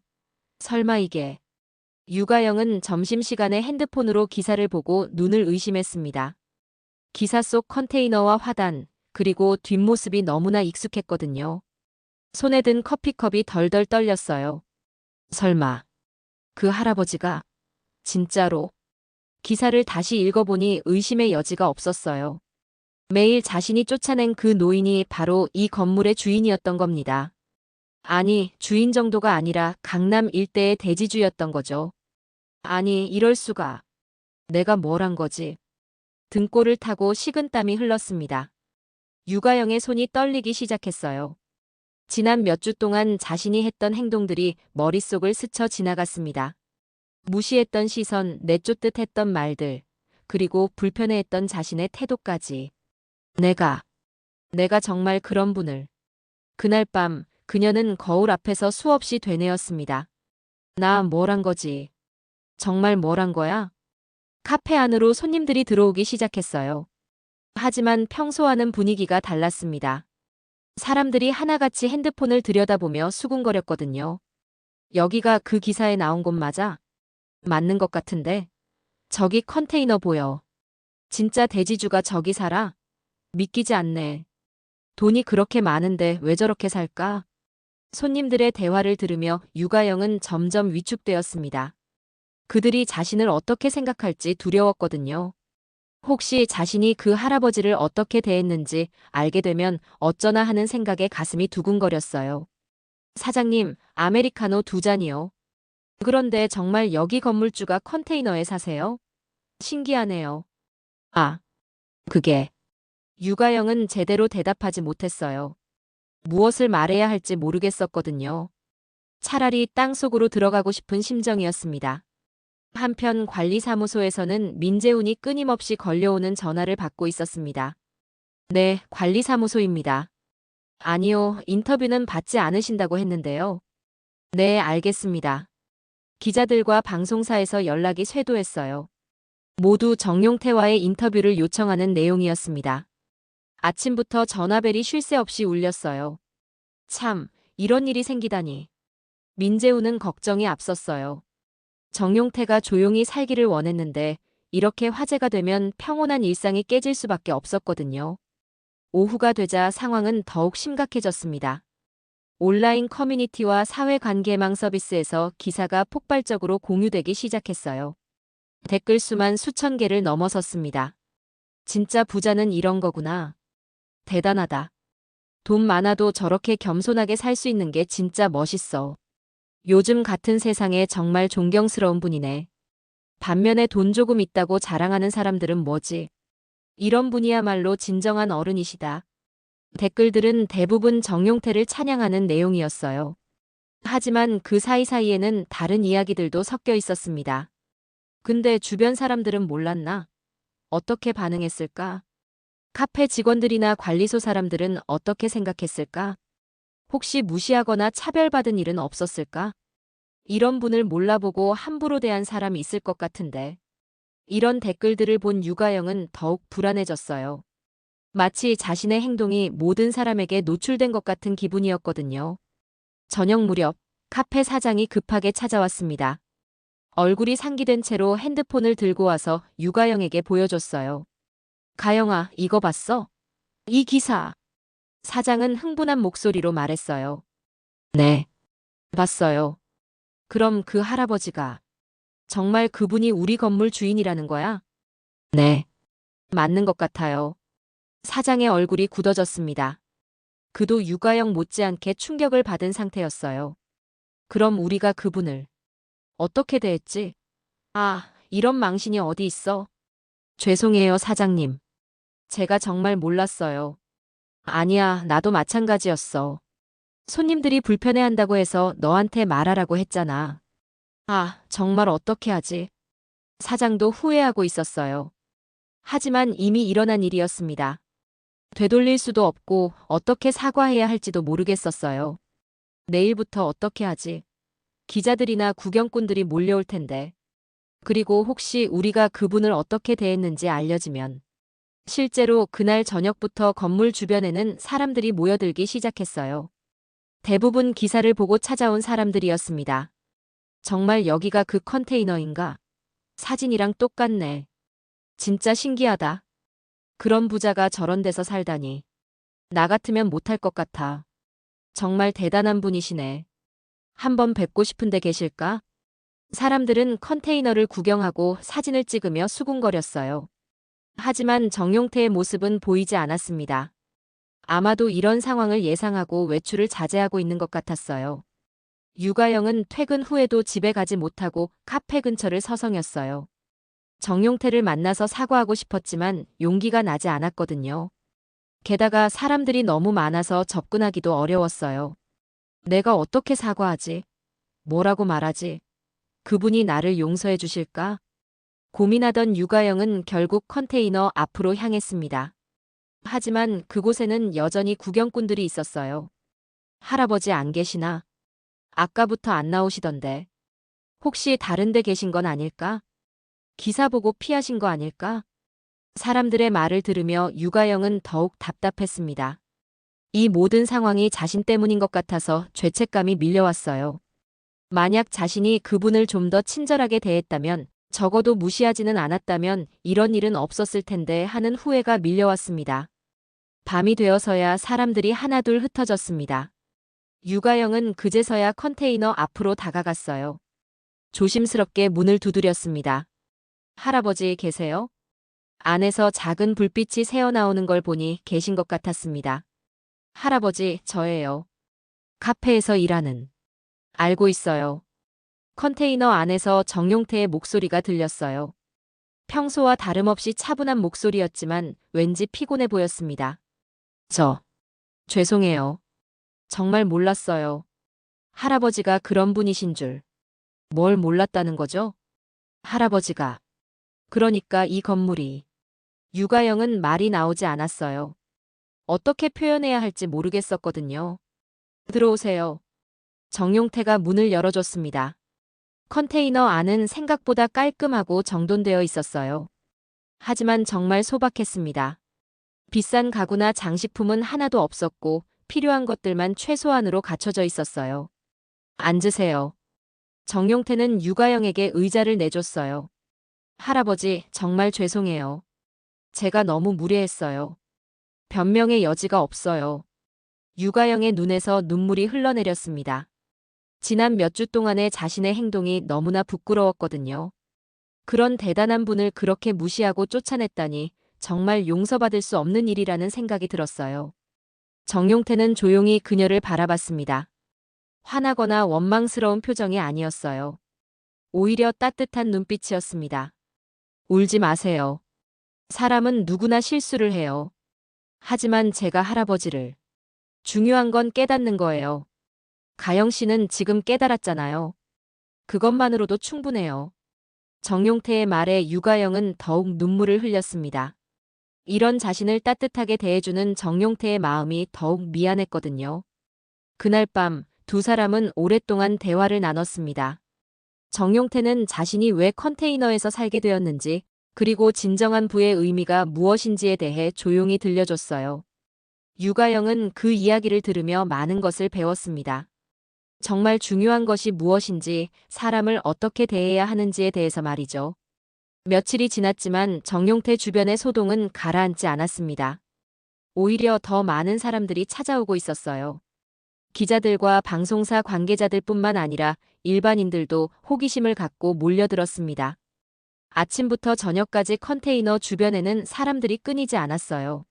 설마 이게. 유가영은 점심시간에 핸드폰으로 기사를 보고 눈을 의심했습니다. 기사 속 컨테이너와 화단, 그리고 뒷모습이 너무나 익숙했거든요. 손에 든 커피컵이 덜덜 떨렸어요. 설마 그 할아버지가 진짜로. 기사를 다시 읽어보니 의심의 여지가 없었어요. 매일 자신이 쫓아낸 그 노인이 바로 이 건물의 주인이었던 겁니다. 아니, 주인 정도가 아니라 강남 일대의 대지주였던 거죠. 아니, 이럴 수가. 내가 뭘 한 거지? 등골을 타고 식은땀이 흘렀습니다. 유가영의 손이 떨리기 시작했어요. 지난 몇 주 동안 자신이 했던 행동들이 머릿속을 스쳐 지나갔습니다. 무시했던 시선, 내쫓듯 했던 말들, 그리고 불편해했던 자신의 태도까지. 내가 정말 그런 분을. 그날 밤 그녀는 거울 앞에서 수없이 되뇌었습니다. 나 뭘 한 거지? 정말 뭘 한 거야? 카페 안으로 손님들이 들어오기 시작했어요. 하지만 평소와는 분위기가 달랐습니다. 사람들이 하나같이 핸드폰을 들여다보며 수군거렸거든요. 여기가 그 기사에 나온 곳 맞아? 맞는 것 같은데. 저기 컨테이너 보여. 진짜 대지주가 저기 살아? 믿기지 않네. 돈이 그렇게 많은데 왜 저렇게 살까? 손님들의 대화를 들으며 유가영은 점점 위축되었습니다. 그들이 자신을 어떻게 생각할지 두려웠거든요. 혹시 자신이 그 할아버지를 어떻게 대했는지 알게 되면 어쩌나 하는 생각에 가슴이 두근거렸어요. 사장님, 아메리카노 2잔이요. 그런데 정말 여기 건물주가 컨테이너에 사세요? 신기하네요. 아, 그게. 유가영은 제대로 대답하지 못했어요. 무엇을 말해야 할지 모르겠었거든요. 차라리 땅속으로 들어가고 싶은 심정이었습니다. 한편 관리사무소에서는 민재훈이 끊임없이 걸려오는 전화를 받고 있었습니다. 네, 관리사무소입니다. 아니요, 인터뷰는 받지 않으신다고 했는데요. 네, 알겠습니다. 기자들과 방송사에서 연락이 쇄도했어요. 모두 정용태와의 인터뷰를 요청하는 내용이었습니다. 아침부터 전화벨이 쉴 새 없이 울렸어요. 참, 이런 일이 생기다니. 민재훈은 걱정이 앞섰어요. 정용태가 조용히 살기를 원했는데 이렇게 화제가 되면 평온한 일상이 깨질 수밖에 없었거든요. 오후가 되자 상황은 더욱 심각해졌습니다. 온라인 커뮤니티와 사회관계망 서비스에서 기사가 폭발적으로 공유되기 시작했어요. 댓글 수만 수천 개를 넘어섰습니다. 진짜 부자는 이런 거구나. 대단하다. 돈 많아도 저렇게 겸손하게 살 수 있는 게 진짜 멋있어. 요즘 같은 세상에 정말 존경스러운 분이네. 반면에 돈 조금 있다고 자랑하는 사람들은 뭐지? 이런 분이야말로 진정한 어른이시다. 댓글들은 대부분 정용태를 찬양하는 내용이었어요. 하지만 그 사이사이에는 다른 이야기들도 섞여 있었습니다. 근데 주변 사람들은 몰랐나? 어떻게 반응했을까? 카페 직원들이나 관리소 사람들은 어떻게 생각했을까? 혹시 무시하거나 차별받은 일은 없었을까? 이런 분을 몰라보고 함부로 대한 사람이 있을 것 같은데. 이런 댓글들을 본 유가영은 더욱 불안해졌어요. 마치 자신의 행동이 모든 사람에게 노출된 것 같은 기분이었거든요. 저녁 무렵 카페 사장이 급하게 찾아왔습니다. 얼굴이 상기된 채로 핸드폰을 들고 와서 유가영에게 보여줬어요. 가영아, 이거 봤어? 이 기사. 사장은 흥분한 목소리로 말했어요. 네, 봤어요. 그럼 그 할아버지가 정말 그분이 우리 건물 주인이라는 거야? 네, 맞는 것 같아요. 사장의 얼굴이 굳어졌습니다. 그도 유가영 못지않게 충격을 받은 상태였어요. 그럼 우리가 그분을 어떻게 대했지? 아, 이런 망신이 어디 있어? 죄송해요, 사장님. 제가 정말 몰랐어요. 아니야, 나도 마찬가지였어. 손님들이 불편해한다고 해서 너한테 말하라고 했잖아. 아, 정말 어떻게 하지? 사장도 후회하고 있었어요. 하지만 이미 일어난 일이었습니다. 되돌릴 수도 없고 어떻게 사과해야 할지도 모르겠었어요. 내일부터 어떻게 하지? 기자들이나 구경꾼들이 몰려올 텐데. 그리고 혹시 우리가 그분을 어떻게 대했는지 알려지면. 실제로 그날 저녁부터 건물 주변에는 사람들이 모여들기 시작했어요. 대부분 기사를 보고 찾아온 사람들이었습니다. 정말 여기가 그 컨테이너인가? 사진이랑 똑같네. 진짜 신기하다. 그런 부자가 저런 데서 살다니. 나 같으면 못할 것 같아. 정말 대단한 분이시네. 한번 뵙고 싶은데 계실까? 사람들은 컨테이너를 구경하고 사진을 찍으며 수군거렸어요. 하지만 정용태의 모습은 보이지 않았습니다. 아마도 이런 상황을 예상하고 외출을 자제하고 있는 것 같았어요. 유가영은 퇴근 후에도 집에 가지 못하고 카페 근처를 서성였어요. 정용태를 만나서 사과하고 싶었지만 용기가 나지 않았거든요. 게다가 사람들이 너무 많아서 접근하기도 어려웠어요. 내가 어떻게 사과하지? 뭐라고 말하지? 그분이 나를 용서해 주실까? 고민하던 유가영은 결국 컨테이너 앞으로 향했습니다. 하지만 그곳에는 여전히 구경꾼들이 있었어요. 할아버지 안 계시나? 아까부터 안 나오시던데. 혹시 다른 데 계신 건 아닐까? 기사 보고 피하신 거 아닐까? 사람들의 말을 들으며 유가영은 더욱 답답했습니다. 이 모든 상황이 자신 때문인 것 같아서 죄책감이 밀려왔어요. 만약 자신이 그분을 좀 더 친절하게 대했다면, 적어도 무시하지는 않았다면 이런 일은 없었을 텐데 하는 후회가 밀려왔습니다. 밤이 되어서야 사람들이 하나둘 흩어졌습니다. 유가영은 그제서야 컨테이너 앞으로 다가갔어요. 조심스럽게 문을 두드렸습니다. 할아버지 계세요? 안에서 작은 불빛이 새어나오는 걸 보니 계신 것 같았습니다. 할아버지, 저예요. 카페에서 일하는. 알고 있어요. 컨테이너 안에서 정용태의 목소리가 들렸어요. 평소와 다름없이 차분한 목소리였지만 왠지 피곤해 보였습니다. 죄송해요. 정말 몰랐어요. 할아버지가 그런 분이신 줄. 뭘 몰랐다는 거죠? 할아버지가. 그러니까 이 건물이. 유가영은 말이 나오지 않았어요. 어떻게 표현해야 할지 모르겠었거든요. 들어오세요. 정용태가 문을 열어줬습니다. 컨테이너 안은 생각보다 깔끔하고 정돈되어 있었어요. 하지만 정말 소박했습니다. 비싼 가구나 장식품은 하나도 없었고 필요한 것들만 최소한으로 갖춰져 있었어요. 앉으세요. 정용태는 유가영에게 의자를 내줬어요. 할아버지, 정말 죄송해요. 제가 너무 무례했어요. 변명의 여지가 없어요. 유가영의 눈에서 눈물이 흘러내렸습니다. 지난 몇 주 동안의 자신의 행동이 너무나 부끄러웠거든요. 그런 대단한 분을 그렇게 무시하고 쫓아냈다니 정말 용서받을 수 없는 일이라는 생각이 들었어요. 정용태는 조용히 그녀를 바라봤습니다. 화나거나 원망스러운 표정이 아니었어요. 오히려 따뜻한 눈빛이었습니다. 울지 마세요. 사람은 누구나 실수를 해요. 하지만 제가 할아버지를. 중요한 건 깨닫는 거예요. 가영 씨는 지금 깨달았잖아요. 그것만으로도 충분해요. 정용태의 말에 유가영은 더욱 눈물을 흘렸습니다. 이런 자신을 따뜻하게 대해주는 정용태의 마음이 더욱 미안했거든요. 그날 밤 두 사람은 오랫동안 대화를 나눴습니다. 정용태는 자신이 왜 컨테이너에서 살게 되었는지, 그리고 진정한 부의 의미가 무엇인지에 대해 조용히 들려줬어요. 유가영은 그 이야기를 들으며 많은 것을 배웠습니다. 정말 중요한 것이 무엇인지, 사람을 어떻게 대해야 하는지에 대해서 말이죠. 며칠이 지났지만 정용태 주변의 소동은 가라앉지 않았습니다. 오히려 더 많은 사람들이 찾아오고 있었어요. 기자들과 방송사 관계자들뿐만 아니라 일반인들도 호기심을 갖고 몰려들었습니다. 아침부터 저녁까지 컨테이너 주변에는 사람들이 끊이지 않았어요.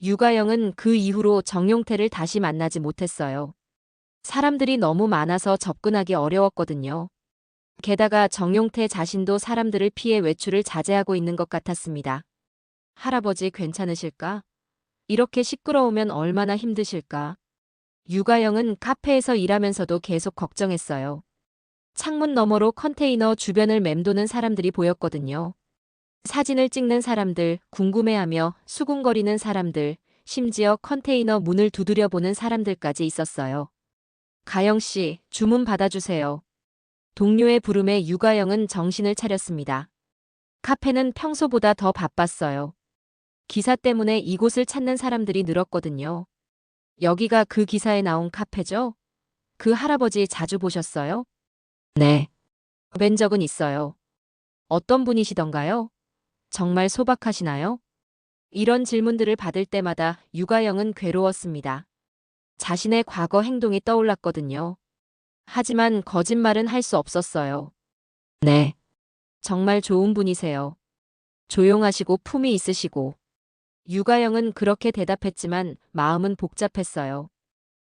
유가영은 그 이후로 정용태를 다시 만나지 못했어요. 사람들이 너무 많아서 접근하기 어려웠거든요. 게다가 정용태 자신도 사람들을 피해 외출을 자제하고 있는 것 같았습니다. 할아버지 괜찮으실까? 이렇게 시끄러우면 얼마나 힘드실까? 유가영은 카페에서 일하면서도 계속 걱정했어요. 창문 너머로 컨테이너 주변을 맴도는 사람들이 보였거든요. 사진을 찍는 사람들, 궁금해하며 수군거리는 사람들, 심지어 컨테이너 문을 두드려 보는 사람들까지 있었어요. 가영 씨, 주문 받아주세요. 동료의 부름에 유가영은 정신을 차렸습니다. 카페는 평소보다 더 바빴어요. 기사 때문에 이곳을 찾는 사람들이 늘었거든요. 여기가 그 기사에 나온 카페죠? 그 할아버지 자주 보셨어요? 네. 뵌 적은 있어요. 어떤 분이시던가요? 정말 소박하시나요? 이런 질문들을 받을 때마다 유가영은 괴로웠습니다. 자신의 과거 행동이 떠올랐거든요. 하지만 거짓말은 할 수 없었어요. 네. 정말 좋은 분이세요. 조용하시고 품이 있으시고. 유가영은 그렇게 대답했지만 마음은 복잡했어요.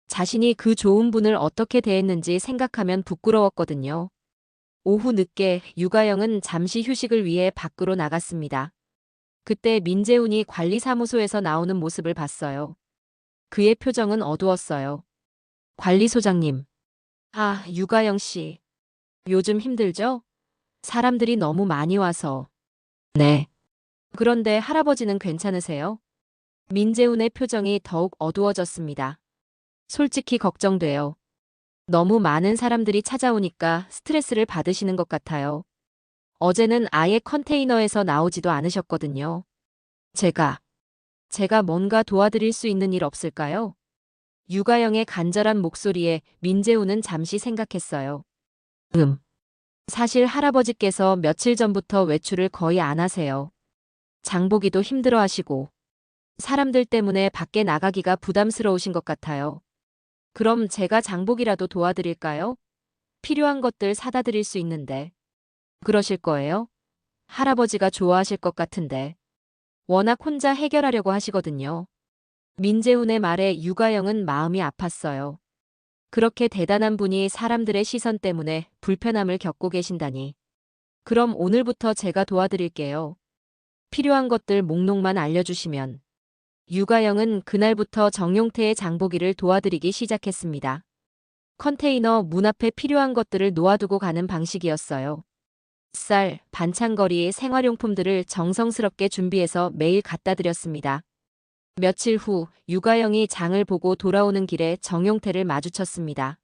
자신이 그 좋은 분을 어떻게 대했는지 생각하면 부끄러웠거든요. 오후 늦게 유가영은 잠시 휴식을 위해 밖으로 나갔습니다. 그때 민재훈이 관리사무소에서 나오는 모습을 봤어요. 그의 표정은 어두웠어요. 관리소장님. 아, 유가영 씨. 요즘 힘들죠? 사람들이 너무 많이 와서. 네. 그런데 할아버지는 괜찮으세요? 민재훈의 표정이 더욱 어두워졌습니다. 솔직히 걱정돼요. 너무 많은 사람들이 찾아오니까 스트레스를 받으시는 것 같아요. 어제는 아예 컨테이너에서 나오지도 않으셨거든요. 제가 뭔가 도와드릴 수 있는 일 없을까요? 유가영의 간절한 목소리에 민재훈은 잠시 생각했어요. 사실 할아버지께서 며칠 전부터 외출을 거의 안 하세요. 장보기도 힘들어 하시고, 사람들 때문에 밖에 나가기가 부담스러우신 것 같아요. 그럼 제가 장보기라도 도와드릴까요? 필요한 것들 사다 드릴 수 있는데. 그러실 거예요? 할아버지가 좋아하실 것 같은데. 워낙 혼자 해결하려고 하시거든요. 민재훈의 말에 유가영은 마음이 아팠어요. 그렇게 대단한 분이 사람들의 시선 때문에 불편함을 겪고 계신다니. 그럼 오늘부터 제가 도와드릴게요. 필요한 것들 목록만 알려주시면. 유가영은 그날부터 정용태의 장보기를 도와드리기 시작했습니다. 컨테이너 문 앞에 필요한 것들을 놓아두고 가는 방식이었어요. 쌀, 반찬거리, 생활용품들을 정성스럽게 준비해서 매일 갖다 드렸습니다. 며칠 후 유가영이 장을 보고 돌아오는 길에 정용태를 마주쳤습니다.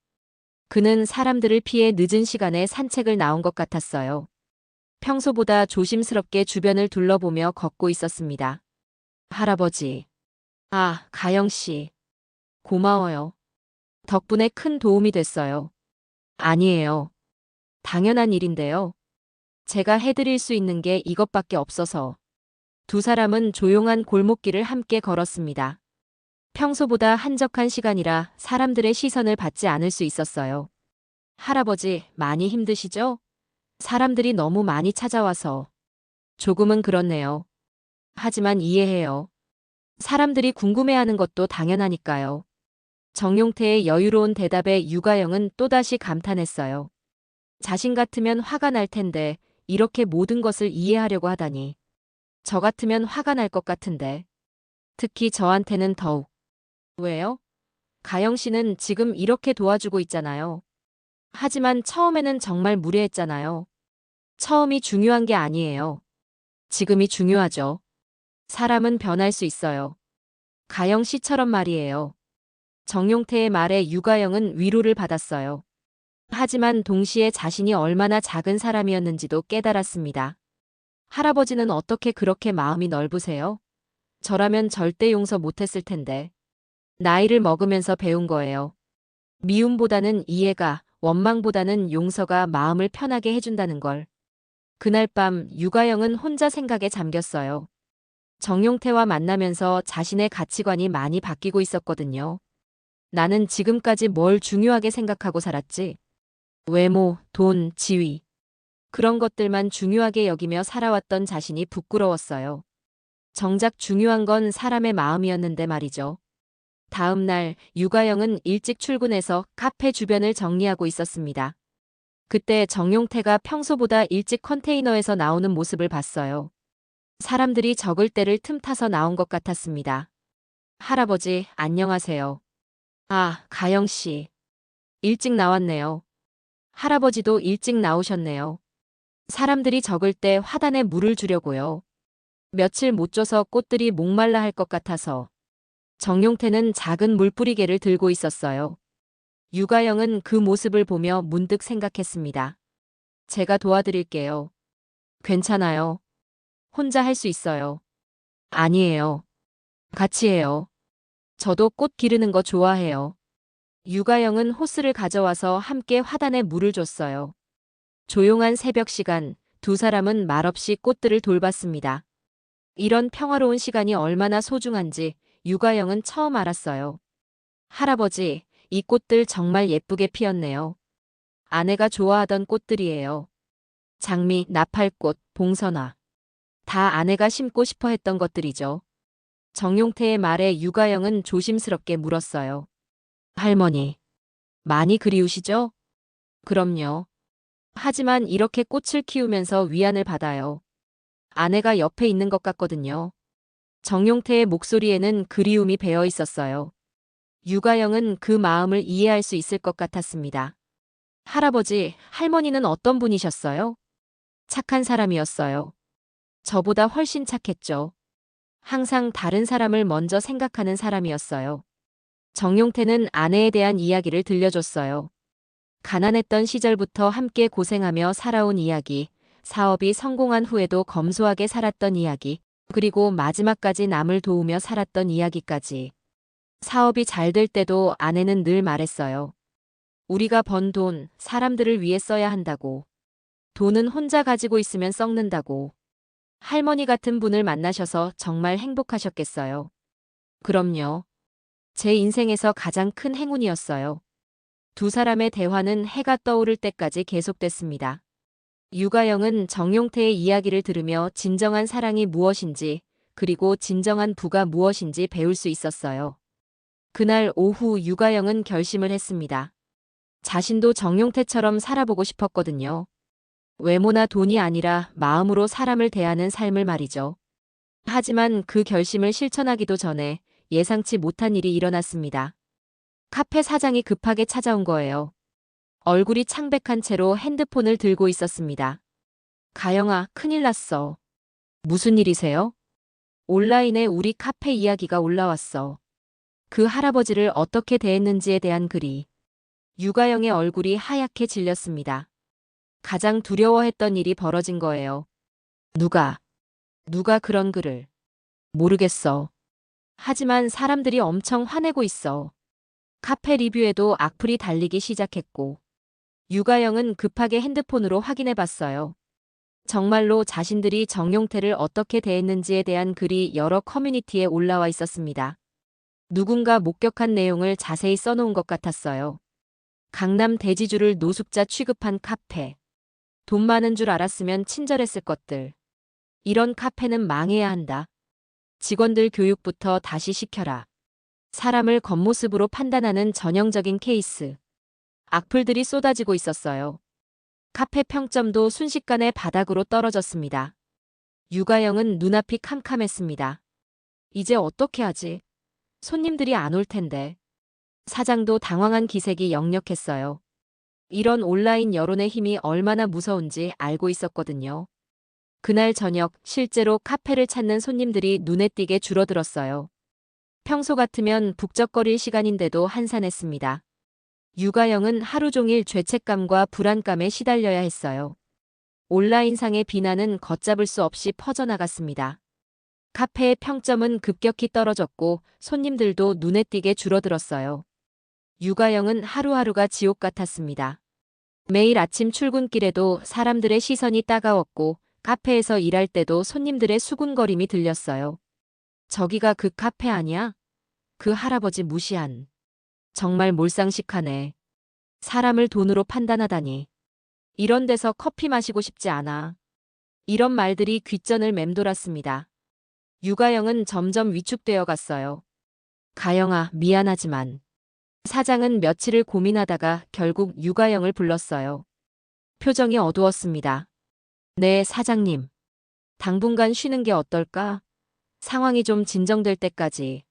그는 사람들을 피해 늦은 시간에 산책을 나온 것 같았어요. 평소보다 조심스럽게 주변을 둘러보며 걷고 있었습니다. 할아버지. 아, 가영씨. 고마워요. 덕분에 큰 도움이 됐어요. 아니에요. 당연한 일인데요. 제가 해드릴 수 있는 게 이것밖에 없어서. 두 사람은 조용한 골목길을 함께 걸었습니다. 평소보다 한적한 시간이라 사람들의 시선을 받지 않을 수 있었어요. 할아버지, 많이 힘드시죠? 사람들이 너무 많이 찾아와서. 조금은 그렇네요. 하지만 이해해요. 사람들이 궁금해하는 것도 당연하니까요. 정용태의 여유로운 대답에 유가영은 또다시 감탄했어요. 자신 같으면 화가 날 텐데 이렇게 모든 것을 이해하려고 하다니. 저 같으면 화가 날 것 같은데. 특히 저한테는 더욱. 왜요? 가영 씨는 지금 이렇게 도와주고 있잖아요. 하지만 처음에는 정말 무례했잖아요. 처음이 중요한 게 아니에요. 지금이 중요하죠. 사람은 변할 수 있어요. 가영 씨처럼 말이에요. 정용태의 말에 유가영은 위로를 받았어요. 하지만 동시에 자신이 얼마나 작은 사람이었는지도 깨달았습니다. 할아버지는 어떻게 그렇게 마음이 넓으세요? 저라면 절대 용서 못했을 텐데. 나이를 먹으면서 배운 거예요. 미움보다는 이해가, 원망보다는 용서가 마음을 편하게 해준다는 걸. 그날 밤 유가영은 혼자 생각에 잠겼어요. 정용태와 만나면서 자신의 가치관이 많이 바뀌고 있었거든요. 나는 지금까지 뭘 중요하게 생각하고 살았지? 외모, 돈, 지위. 그런 것들만 중요하게 여기며 살아왔던 자신이 부끄러웠어요. 정작 중요한 건 사람의 마음이었는데 말이죠. 다음 날 유가영은 일찍 출근해서 카페 주변을 정리하고 있었습니다. 그때 정용태가 평소보다 일찍 컨테이너에서 나오는 모습을 봤어요. 사람들이 적을 때를 틈타서 나온 것 같았습니다. 할아버지, 안녕하세요. 아, 가영 씨. 일찍 나왔네요. 할아버지도 일찍 나오셨네요. 사람들이 적을 때 화단에 물을 주려고요. 며칠 못 줘서 꽃들이 목말라 할 것 같아서. 정용태는 작은 물뿌리개를 들고 있었어요. 유가영은 그 모습을 보며 문득 생각했습니다. 제가 도와드릴게요. 괜찮아요. 혼자 할 수 있어요. 아니에요. 같이 해요. 저도 꽃 기르는 거 좋아해요. 유가영은 호스를 가져와서 함께 화단에 물을 줬어요. 조용한 새벽 시간, 두 사람은 말없이 꽃들을 돌봤습니다. 이런 평화로운 시간이 얼마나 소중한지 유가영은 처음 알았어요. 할아버지, 이 꽃들 정말 예쁘게 피었네요. 아내가 좋아하던 꽃들이에요. 장미, 나팔꽃, 봉선화. 다 아내가 심고 싶어 했던 것들이죠. 정용태의 말에 유가영은 조심스럽게 물었어요. 할머니, 많이 그리우시죠? 그럼요. 하지만 이렇게 꽃을 키우면서 위안을 받아요. 아내가 옆에 있는 것 같거든요. 정용태의 목소리에는 그리움이 배어 있었어요. 유가영은 그 마음을 이해할 수 있을 것 같았습니다. 할아버지, 할머니는 어떤 분이셨어요? 착한 사람이었어요. 저보다 훨씬 착했죠. 항상 다른 사람을 먼저 생각하는 사람이었어요. 정용태는 아내에 대한 이야기를 들려줬어요. 가난했던 시절부터 함께 고생하며 살아온 이야기, 사업이 성공한 후에도 검소하게 살았던 이야기, 그리고 마지막까지 남을 도우며 살았던 이야기까지. 사업이 잘 될 때도 아내는 늘 말했어요. 우리가 번 돈, 사람들을 위해 써야 한다고. 돈은 혼자 가지고 있으면 썩는다고. 할머니 같은 분을 만나셔서 정말 행복하셨겠어요. 그럼요. 제 인생에서 가장 큰 행운이었어요. 두 사람의 대화는 해가 떠오를 때까지 계속됐습니다. 유가영은 정용태의 이야기를 들으며 진정한 사랑이 무엇인지, 그리고 진정한 부가 무엇인지 배울 수 있었어요. 그날 오후 유가영은 결심을 했습니다. 자신도 정용태처럼 살아보고 싶었거든요. 외모나 돈이 아니라 마음으로 사람을 대하는 삶을 말이죠. 하지만 그 결심을 실천하기도 전에 예상치 못한 일이 일어났습니다. 카페 사장이 급하게 찾아온 거예요. 얼굴이 창백한 채로 핸드폰을 들고 있었습니다. 가영아, 큰일 났어. 무슨 일이세요? 온라인에 우리 카페 이야기가 올라왔어. 그 할아버지를 어떻게 대했는지에 대한 글이. 유가영의 얼굴이 하얗게 질렸습니다. 가장 두려워했던 일이 벌어진 거예요. 누가 그런 글을. 모르겠어. 하지만 사람들이 엄청 화내고 있어. 카페 리뷰에도 악플이 달리기 시작했고. 유가영은 급하게 핸드폰으로 확인해 봤어요. 정말로 자신들이 정용태를 어떻게 대했는지에 대한 글이 여러 커뮤니티에 올라와 있었습니다. 누군가 목격한 내용을 자세히 써놓은 것 같았어요. 강남 대지주를 노숙자 취급한 카페. 돈 많은 줄 알았으면 친절했을 것들. 이런 카페는 망해야 한다. 직원들 교육부터 다시 시켜라. 사람을 겉모습으로 판단하는 전형적인 케이스. 악플들이 쏟아지고 있었어요. 카페 평점도 순식간에 바닥으로 떨어졌습니다. 유가영은 눈앞이 캄캄했습니다. 이제 어떻게 하지? 손님들이 안 올 텐데. 사장도 당황한 기색이 역력했어요. 이런 온라인 여론의 힘이 얼마나 무서운지 알고 있었거든요. 그날 저녁 실제로 카페를 찾는 손님들이 눈에 띄게 줄어들었어요. 평소 같으면 북적거릴 시간인데도 한산했습니다. 유가영은 하루 종일 죄책감과 불안감에 시달려야 했어요. 온라인상의 비난은 걷잡을 수 없이 퍼져나갔습니다. 카페의 평점은 급격히 떨어졌고 손님들도 눈에 띄게 줄어들었어요. 유가영은 하루하루가 지옥 같았습니다. 매일 아침 출근길에도 사람들의 시선이 따가웠고 카페에서 일할 때도 손님들의 수군거림이 들렸어요. 저기가 그 카페 아니야? 그 할아버지 무시한. 정말 몰상식하네. 사람을 돈으로 판단하다니. 이런 데서 커피 마시고 싶지 않아. 이런 말들이 귓전을 맴돌았습니다. 유가영은 점점 위축되어 갔어요. 가영아, 미안하지만. 사장은 며칠을 고민하다가 결국 유가영을 불렀어요. 표정이 어두웠습니다. 네, 사장님. 당분간 쉬는 게 어떨까? 상황이 좀 진정될 때까지.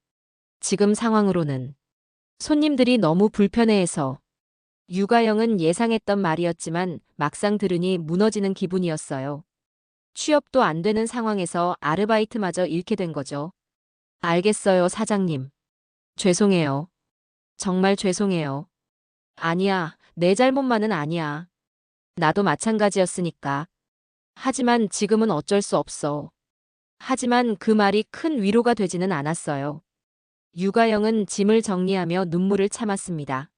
지금 상황으로는 손님들이 너무 불편해해서. 유가영은 예상했던 말이었지만 막상 들으니 무너지는 기분이었어요. 취업도 안 되는 상황에서 아르바이트마저 잃게 된 거죠. 알겠어요, 사장님. 죄송해요. 정말 죄송해요. 아니야, 내 잘못만은 아니야. 나도 마찬가지였으니까. 하지만 지금은 어쩔 수 없어. 하지만 그 말이 큰 위로가 되지는 않았어요. 유가영은 짐을 정리하며 눈물을 참았습니다.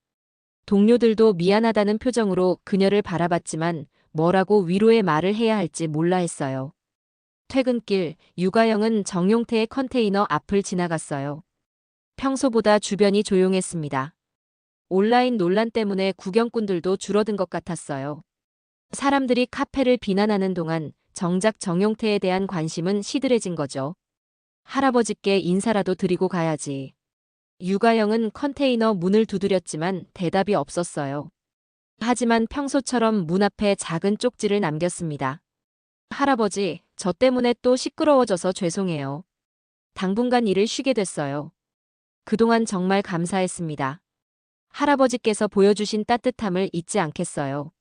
동료들도 미안하다는 표정으로 그녀를 바라봤지만 뭐라고 위로의 말을 해야 할지 몰라 했어요. 퇴근길, 유가영은 정용태의 컨테이너 앞을 지나갔어요. 평소보다 주변이 조용했습니다. 온라인 논란 때문에 구경꾼들도 줄어든 것 같았어요. 사람들이 카페를 비난하는 동안 정작 정용태에 대한 관심은 시들해진 거죠. 할아버지께 인사라도 드리고 가야지. 유가영은 컨테이너 문을 두드렸지만 대답이 없었어요. 하지만 평소처럼 문 앞에 작은 쪽지를 남겼습니다. 할아버지, 저 때문에 또 시끄러워져서 죄송해요. 당분간 일을 쉬게 됐어요. 그동안 정말 감사했습니다. 할아버지께서 보여주신 따뜻함을 잊지 않겠어요.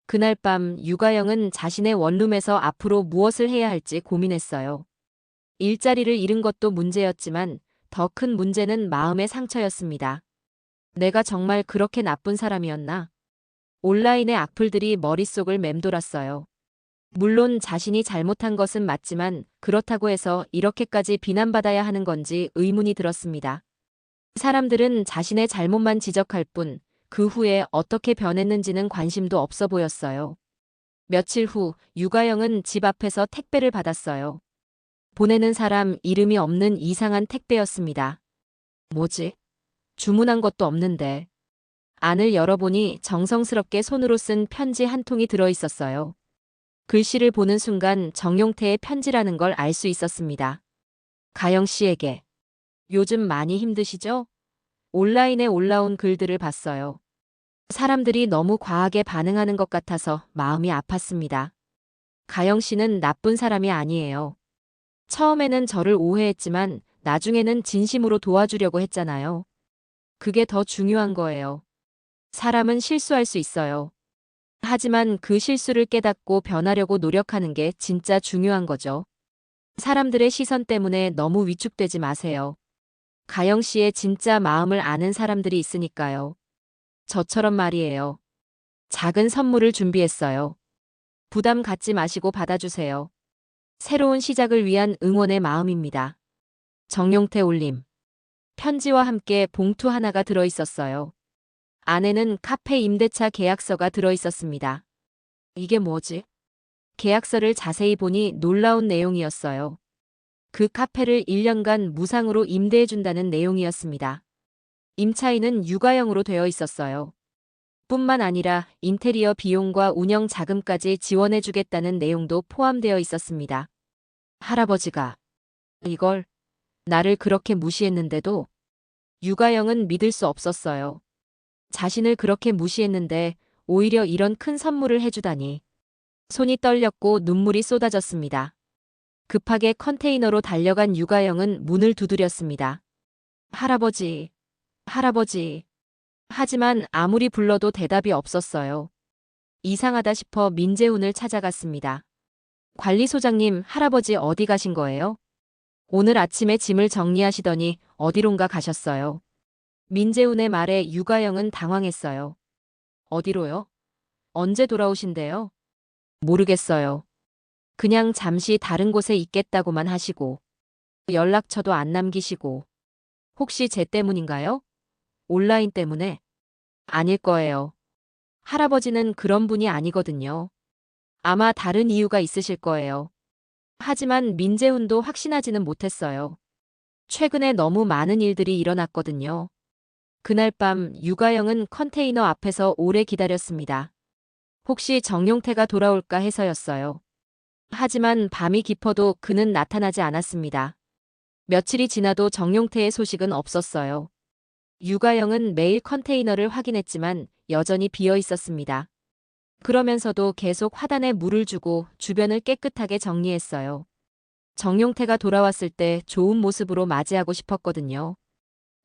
그날 밤 유가영은 자신의 원룸에서 앞으로 무엇을 해야 할지 고민했어요. 일자리를 잃은 것도 문제였지만 더 큰 문제는 마음의 상처였습니다. 내가 정말 그렇게 나쁜 사람이었나? 온라인의 악플들이 머릿속을 맴돌았어요. 물론 자신이 잘못한 것은 맞지만 그렇다고 해서 이렇게까지 비난받아야 하는 건지 의문이 들었습니다. 사람들은 자신의 잘못만 지적할 뿐 그 후에 어떻게 변했는지는 관심도 없어 보였어요. 며칠 후 유가영은 집 앞에서 택배를 받았어요. 보내는 사람 이름이 없는 이상한 택배였습니다. 뭐지? 주문한 것도 없는데. 안을 열어보니 정성스럽게 손으로 쓴 편지 한 통이 들어 있었어요. 글씨를 보는 순간 정용태의 편지라는 걸 알 수 있었습니다. 가영 씨에게. 요즘 많이 힘드시죠? 온라인에 올라온 글들을 봤어요. 사람들이 너무 과하게 반응하는 것 같아서 마음이 아팠습니다. 가영 씨는 나쁜 사람이 아니에요. 처음에는 저를 오해했지만 나중에는 진심으로 도와주려고 했잖아요. 그게 더 중요한 거예요. 사람은 실수할 수 있어요. 하지만 그 실수를 깨닫고 변하려고 노력하는 게 진짜 중요한 거죠. 사람들의 시선 때문에 너무 위축되지 마세요. 가영 씨의 진짜 마음을 아는 사람들이 있으니까요. 저처럼 말이에요. 작은 선물을 준비했어요. 부담 갖지 마시고 받아주세요. 새로운 시작을 위한 응원의 마음입니다. 정용태 올림. 편지와 함께 봉투 하나가 들어 있었어요. 안에는 카페 임대차 계약서가 들어 있었습니다. 이게 뭐지? 계약서를 자세히 보니 놀라운 내용이었어요. 그 카페를 1년간 무상으로 임대해준다는 내용이었습니다. 임차인은 유가영으로 되어 있었어요. 뿐만 아니라 인테리어 비용과 운영 자금까지 지원해주겠다는 내용도 포함되어 있었습니다. 할아버지가 이걸 나를 그렇게 무시했는데도 유가영은 믿을 수 없었어요. 자신을 그렇게 무시했는데 오히려 이런 큰 선물을 해주다니. 손이 떨렸고 눈물이 쏟아졌습니다. 급하게 컨테이너로 달려간 유가영은 문을 두드렸습니다. 할아버지, 할아버지. 하지만 아무리 불러도 대답이 없었어요. 이상하다 싶어 민재훈을 찾아갔습니다. 관리소장님, 할아버지 어디 가신 거예요? 오늘 아침에 짐을 정리하시더니 어디론가 가셨어요. 민재훈의 말에 유가영은 당황했어요. 어디로요? 언제 돌아오신대요? 모르겠어요. 그냥 잠시 다른 곳에 있겠다고만 하시고 연락처도 안 남기시고. 혹시 제 때문인가요? 온라인 때문에? 아닐 거예요. 할아버지는 그런 분이 아니거든요. 아마 다른 이유가 있으실 거예요. 하지만 민재훈도 확신하지는 못했어요. 최근에 너무 많은 일들이 일어났거든요. 그날 밤 유가영은 컨테이너 앞에서 오래 기다렸습니다. 혹시 정용태가 돌아올까 해서였어요. 하지만 밤이 깊어도 그는 나타나지 않았습니다. 며칠이 지나도 정용태의 소식은 없었어요. 유가영은 매일 컨테이너를 확인했지만 여전히 비어 있었습니다. 그러면서도 계속 화단에 물을 주고 주변을 깨끗하게 정리했어요. 정용태가 돌아왔을 때 좋은 모습으로 맞이하고 싶었거든요.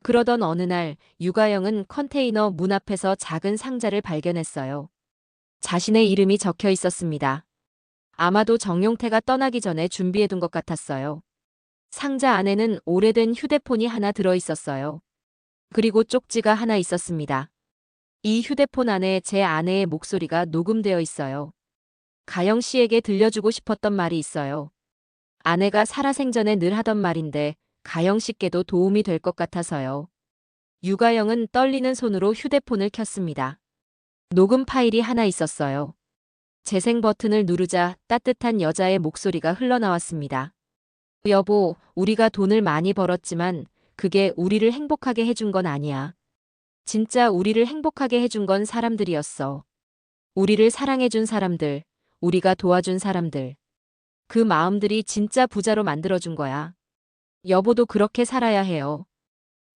그러던 어느 날 유가영은 컨테이너 문 앞에서 작은 상자를 발견했어요. 자신의 이름이 적혀 있었습니다. 아마도 정용태가 떠나기 전에 준비해둔 것 같았어요. 상자 안에는 오래된 휴대폰이 하나 들어 있었어요. 그리고 쪽지가 하나 있었습니다. 이 휴대폰 안에 제 아내의 목소리가 녹음되어 있어요. 가영 씨에게 들려주고 싶었던 말이 있어요. 아내가 살아생전에 늘 하던 말인데 가영 씨께도 도움이 될 것 같아서요. 유가영은 떨리는 손으로 휴대폰을 켰습니다. 녹음 파일이 하나 있었어요. 재생 버튼을 누르자 따뜻한 여자의 목소리가 흘러나왔습니다. 여보, 우리가 돈을 많이 벌었지만 그게 우리를 행복하게 해준 건 아니야. 진짜 우리를 행복하게 해준 건 사람들이었어. 우리를 사랑해준 사람들, 우리가 도와준 사람들. 그 마음들이 진짜 부자로 만들어준 거야. 여보도 그렇게 살아야 해요.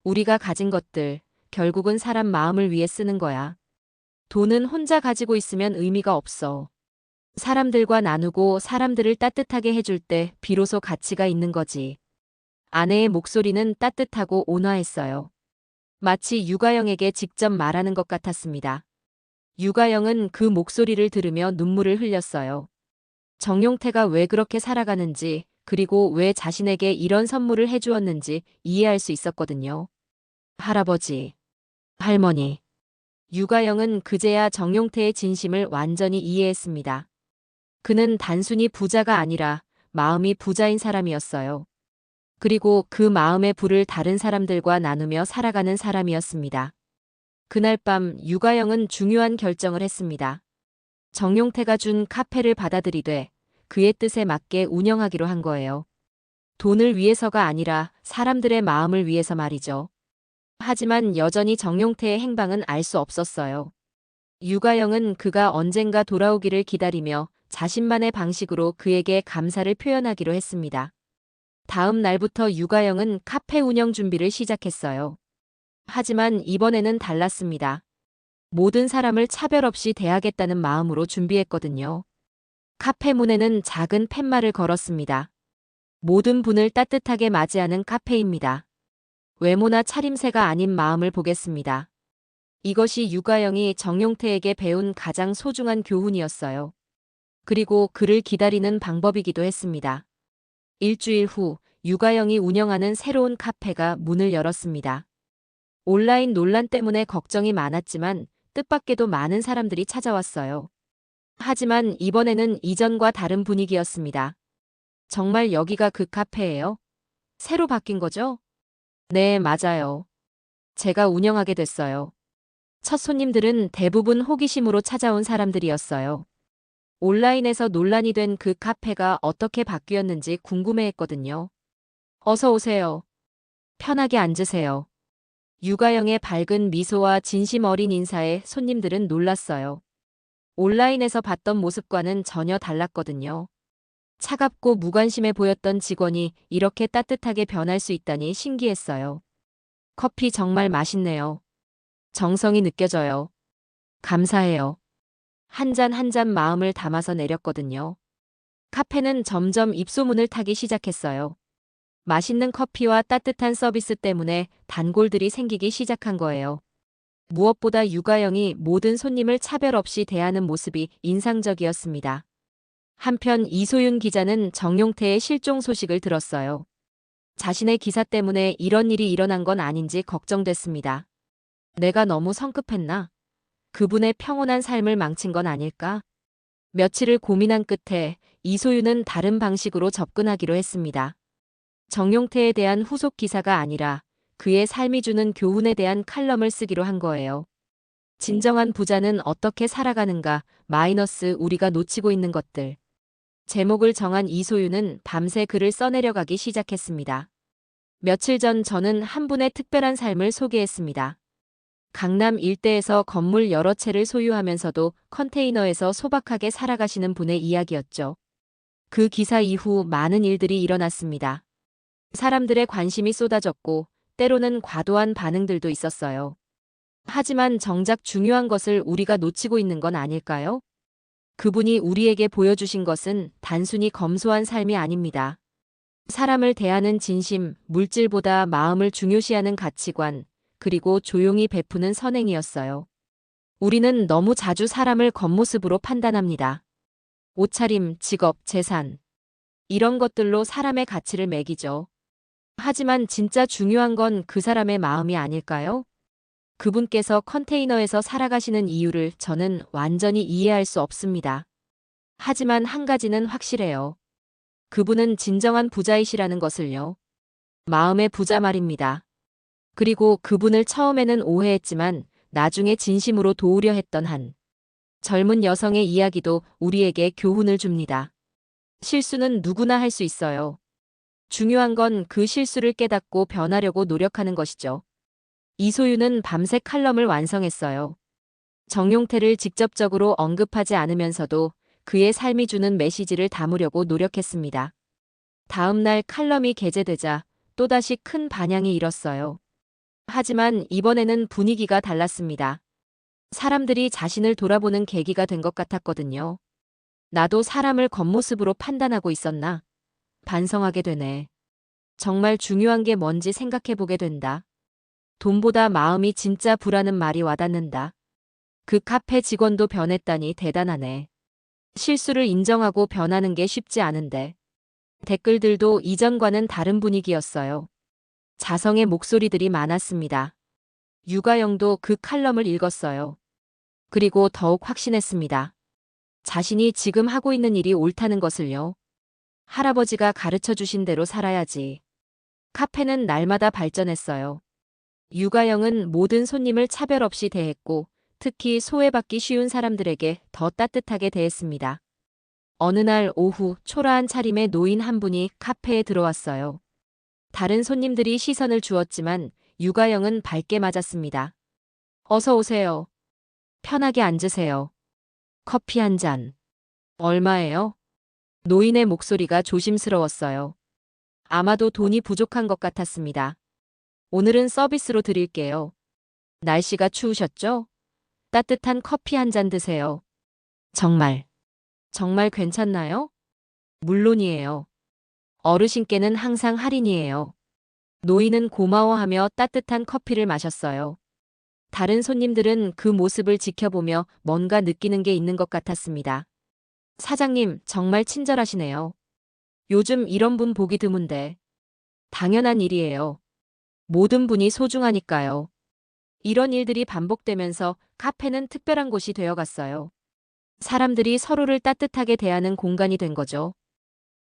우리가 가진 것들, 결국은 사람 마음을 위해 쓰는 거야. 돈은 혼자 가지고 있으면 의미가 없어. 사람들과 나누고 사람들을 따뜻하게 해줄 때 비로소 가치가 있는 거지. 아내의 목소리는 따뜻하고 온화했어요. 마치 유가영에게 직접 말하는 것 같았습니다. 유가영은 그 목소리를 들으며 눈물을 흘렸어요. 정용태가 왜 그렇게 살아가는지, 그리고 왜 자신에게 이런 선물을 해주었는지 이해할 수 있었거든요. 할아버지, 할머니. 유가영은 그제야 정용태의 진심을 완전히 이해했습니다. 그는 단순히 부자가 아니라 마음이 부자인 사람이었어요. 그리고 그 마음의 불을 다른 사람들과 나누며 살아가는 사람이었습니다. 그날 밤 유가영은 중요한 결정을 했습니다. 정용태가 준 카페를 받아들이되 그의 뜻에 맞게 운영하기로 한 거예요. 돈을 위해서가 아니라 사람들의 마음을 위해서 말이죠. 하지만 여전히 정용태의 행방은 알 수 없었어요. 유가영은 그가 언젠가 돌아오기를 기다리며 자신만의 방식으로 그에게 감사를 표현하기로 했습니다. 다음 날부터 유가영은 카페 운영 준비를 시작했어요. 하지만 이번에는 달랐습니다. 모든 사람을 차별 없이 대하겠다는 마음으로 준비했거든요. 카페 문에는 작은 팻말을 걸었습니다. 모든 분을 따뜻하게 맞이하는 카페입니다. 외모나 차림새가 아닌 마음을 보겠습니다. 이것이 유가영이 정용태에게 배운 가장 소중한 교훈이었어요. 그리고 그를 기다리는 방법이기도 했습니다. 일주일 후 유가영이 운영하는 새로운 카페가 문을 열었습니다. 온라인 논란 때문에 걱정이 많았지만 뜻밖에도 많은 사람들이 찾아왔어요. 하지만 이번에는 이전과 다른 분위기였습니다. 정말 여기가 그 카페예요? 새로 바뀐 거죠? 네, 맞아요. 제가 운영하게 됐어요. 첫 손님들은 대부분 호기심으로 찾아온 사람들이었어요. 온라인에서 논란이 된 그 카페가 어떻게 바뀌었는지 궁금해했거든요. 어서 오세요. 편하게 앉으세요. 유가영의 밝은 미소와 진심 어린 인사에 손님들은 놀랐어요. 온라인에서 봤던 모습과는 전혀 달랐거든요. 차갑고 무관심해 보였던 직원이 이렇게 따뜻하게 변할 수 있다니 신기했어요. 커피 정말 맛있네요. 정성이 느껴져요. 감사해요. 한 잔 한 잔 마음을 담아서 내렸거든요. 카페는 점점 입소문을 타기 시작했어요. 맛있는 커피와 따뜻한 서비스 때문에 단골들이 생기기 시작한 거예요. 무엇보다 유가영이 모든 손님을 차별 없이 대하는 모습이 인상적이었습니다. 한편 이소윤 기자는 정용태의 실종 소식을 들었어요. 자신의 기사 때문에 이런 일이 일어난 건 아닌지 걱정됐습니다. 내가 너무 성급했나? 그분의 평온한 삶을 망친 건 아닐까? 며칠을 고민한 끝에 이소윤은 다른 방식으로 접근하기로 했습니다. 정용태에 대한 후속 기사가 아니라 그의 삶이 주는 교훈에 대한 칼럼을 쓰기로 한 거예요. 진정한 부자는 어떻게 살아가는가, 마이너스 우리가 놓치고 있는 것들. 제목을 정한 이소윤은 밤새 글을 써내려가기 시작했습니다. 며칠 전 저는 한 분의 특별한 삶을 소개했습니다. 강남 일대에서 건물 여러 채를 소유하면서도 컨테이너에서 소박하게 살아가시는 분의 이야기였죠. 그 기사 이후 많은 일들이 일어났습니다. 사람들의 관심이 쏟아졌고 때로는 과도한 반응들도 있었어요. 하지만 정작 중요한 것을 우리가 놓치고 있는 건 아닐까요? 그분이 우리에게 보여주신 것은 단순히 검소한 삶이 아닙니다. 사람을 대하는 진심, 물질보다 마음을 중요시하는 가치관, 그리고 조용히 베푸는 선행이었어요. 우리는 너무 자주 사람을 겉모습으로 판단합니다. 옷차림, 직업, 재산. 이런 것들로 사람의 가치를 매기죠. 하지만 진짜 중요한 건 그 사람의 마음이 아닐까요? 그분께서 컨테이너에서 살아가시는 이유를 저는 완전히 이해할 수 없습니다. 하지만 한 가지는 확실해요. 그분은 진정한 부자이시라는 것을요. 마음의 부자 말입니다. 그리고 그분을 처음에는 오해했지만 나중에 진심으로 도우려 했던 한 젊은 여성의 이야기도 우리에게 교훈을 줍니다. 실수는 누구나 할 수 있어요. 중요한 건 그 실수를 깨닫고 변하려고 노력하는 것이죠. 이소윤은 밤새 칼럼을 완성했어요. 정용태를 직접적으로 언급하지 않으면서도 그의 삶이 주는 메시지를 담으려고 노력했습니다. 다음 날 칼럼이 게재되자 또다시 큰 반향이 일었어요. 하지만 이번에는 분위기가 달랐습니다. 사람들이 자신을 돌아보는 계기가 된 것 같았거든요. 나도 사람을 겉모습으로 판단하고 있었나? 반성하게 되네. 정말 중요한 게 뭔지 생각해보게 된다. 돈보다 마음이 진짜 부라는 말이 와닿는다. 그 카페 직원도 변했다니 대단하네. 실수를 인정하고 변하는 게 쉽지 않은데. 댓글들도 이전과는 다른 분위기였어요. 자성의 목소리들이 많았습니다. 유가영도 그 칼럼을 읽었어요. 그리고 더욱 확신했습니다. 자신이 지금 하고 있는 일이 옳다는 것을요. 할아버지가 가르쳐 주신 대로 살아야지. 카페는 날마다 발전했어요. 유가영은 모든 손님을 차별 없이 대했고 특히 소외받기 쉬운 사람들에게 더 따뜻하게 대했습니다. 어느 날 오후 초라한 차림의 노인 한 분이 카페에 들어왔어요. 다른 손님들이 시선을 주었지만 유가영은 밝게 맞았습니다. 어서 오세요. 편하게 앉으세요. 커피 한 잔. 얼마예요? 노인의 목소리가 조심스러웠어요. 아마도 돈이 부족한 것 같았습니다. 오늘은 서비스로 드릴게요. 날씨가 추우셨죠? 따뜻한 커피 한 잔 드세요. 정말 괜찮나요? 물론이에요. 어르신께는 항상 할인이에요. 노인은 고마워하며 따뜻한 커피를 마셨어요. 다른 손님들은 그 모습을 지켜보며 뭔가 느끼는 게 있는 것 같았습니다. 사장님, 정말 친절하시네요. 요즘 이런 분 보기 드문데. 당연한 일이에요. 모든 분이 소중하니까요. 이런 일들이 반복되면서 카페는 특별한 곳이 되어갔어요. 사람들이 서로를 따뜻하게 대하는 공간이 된 거죠.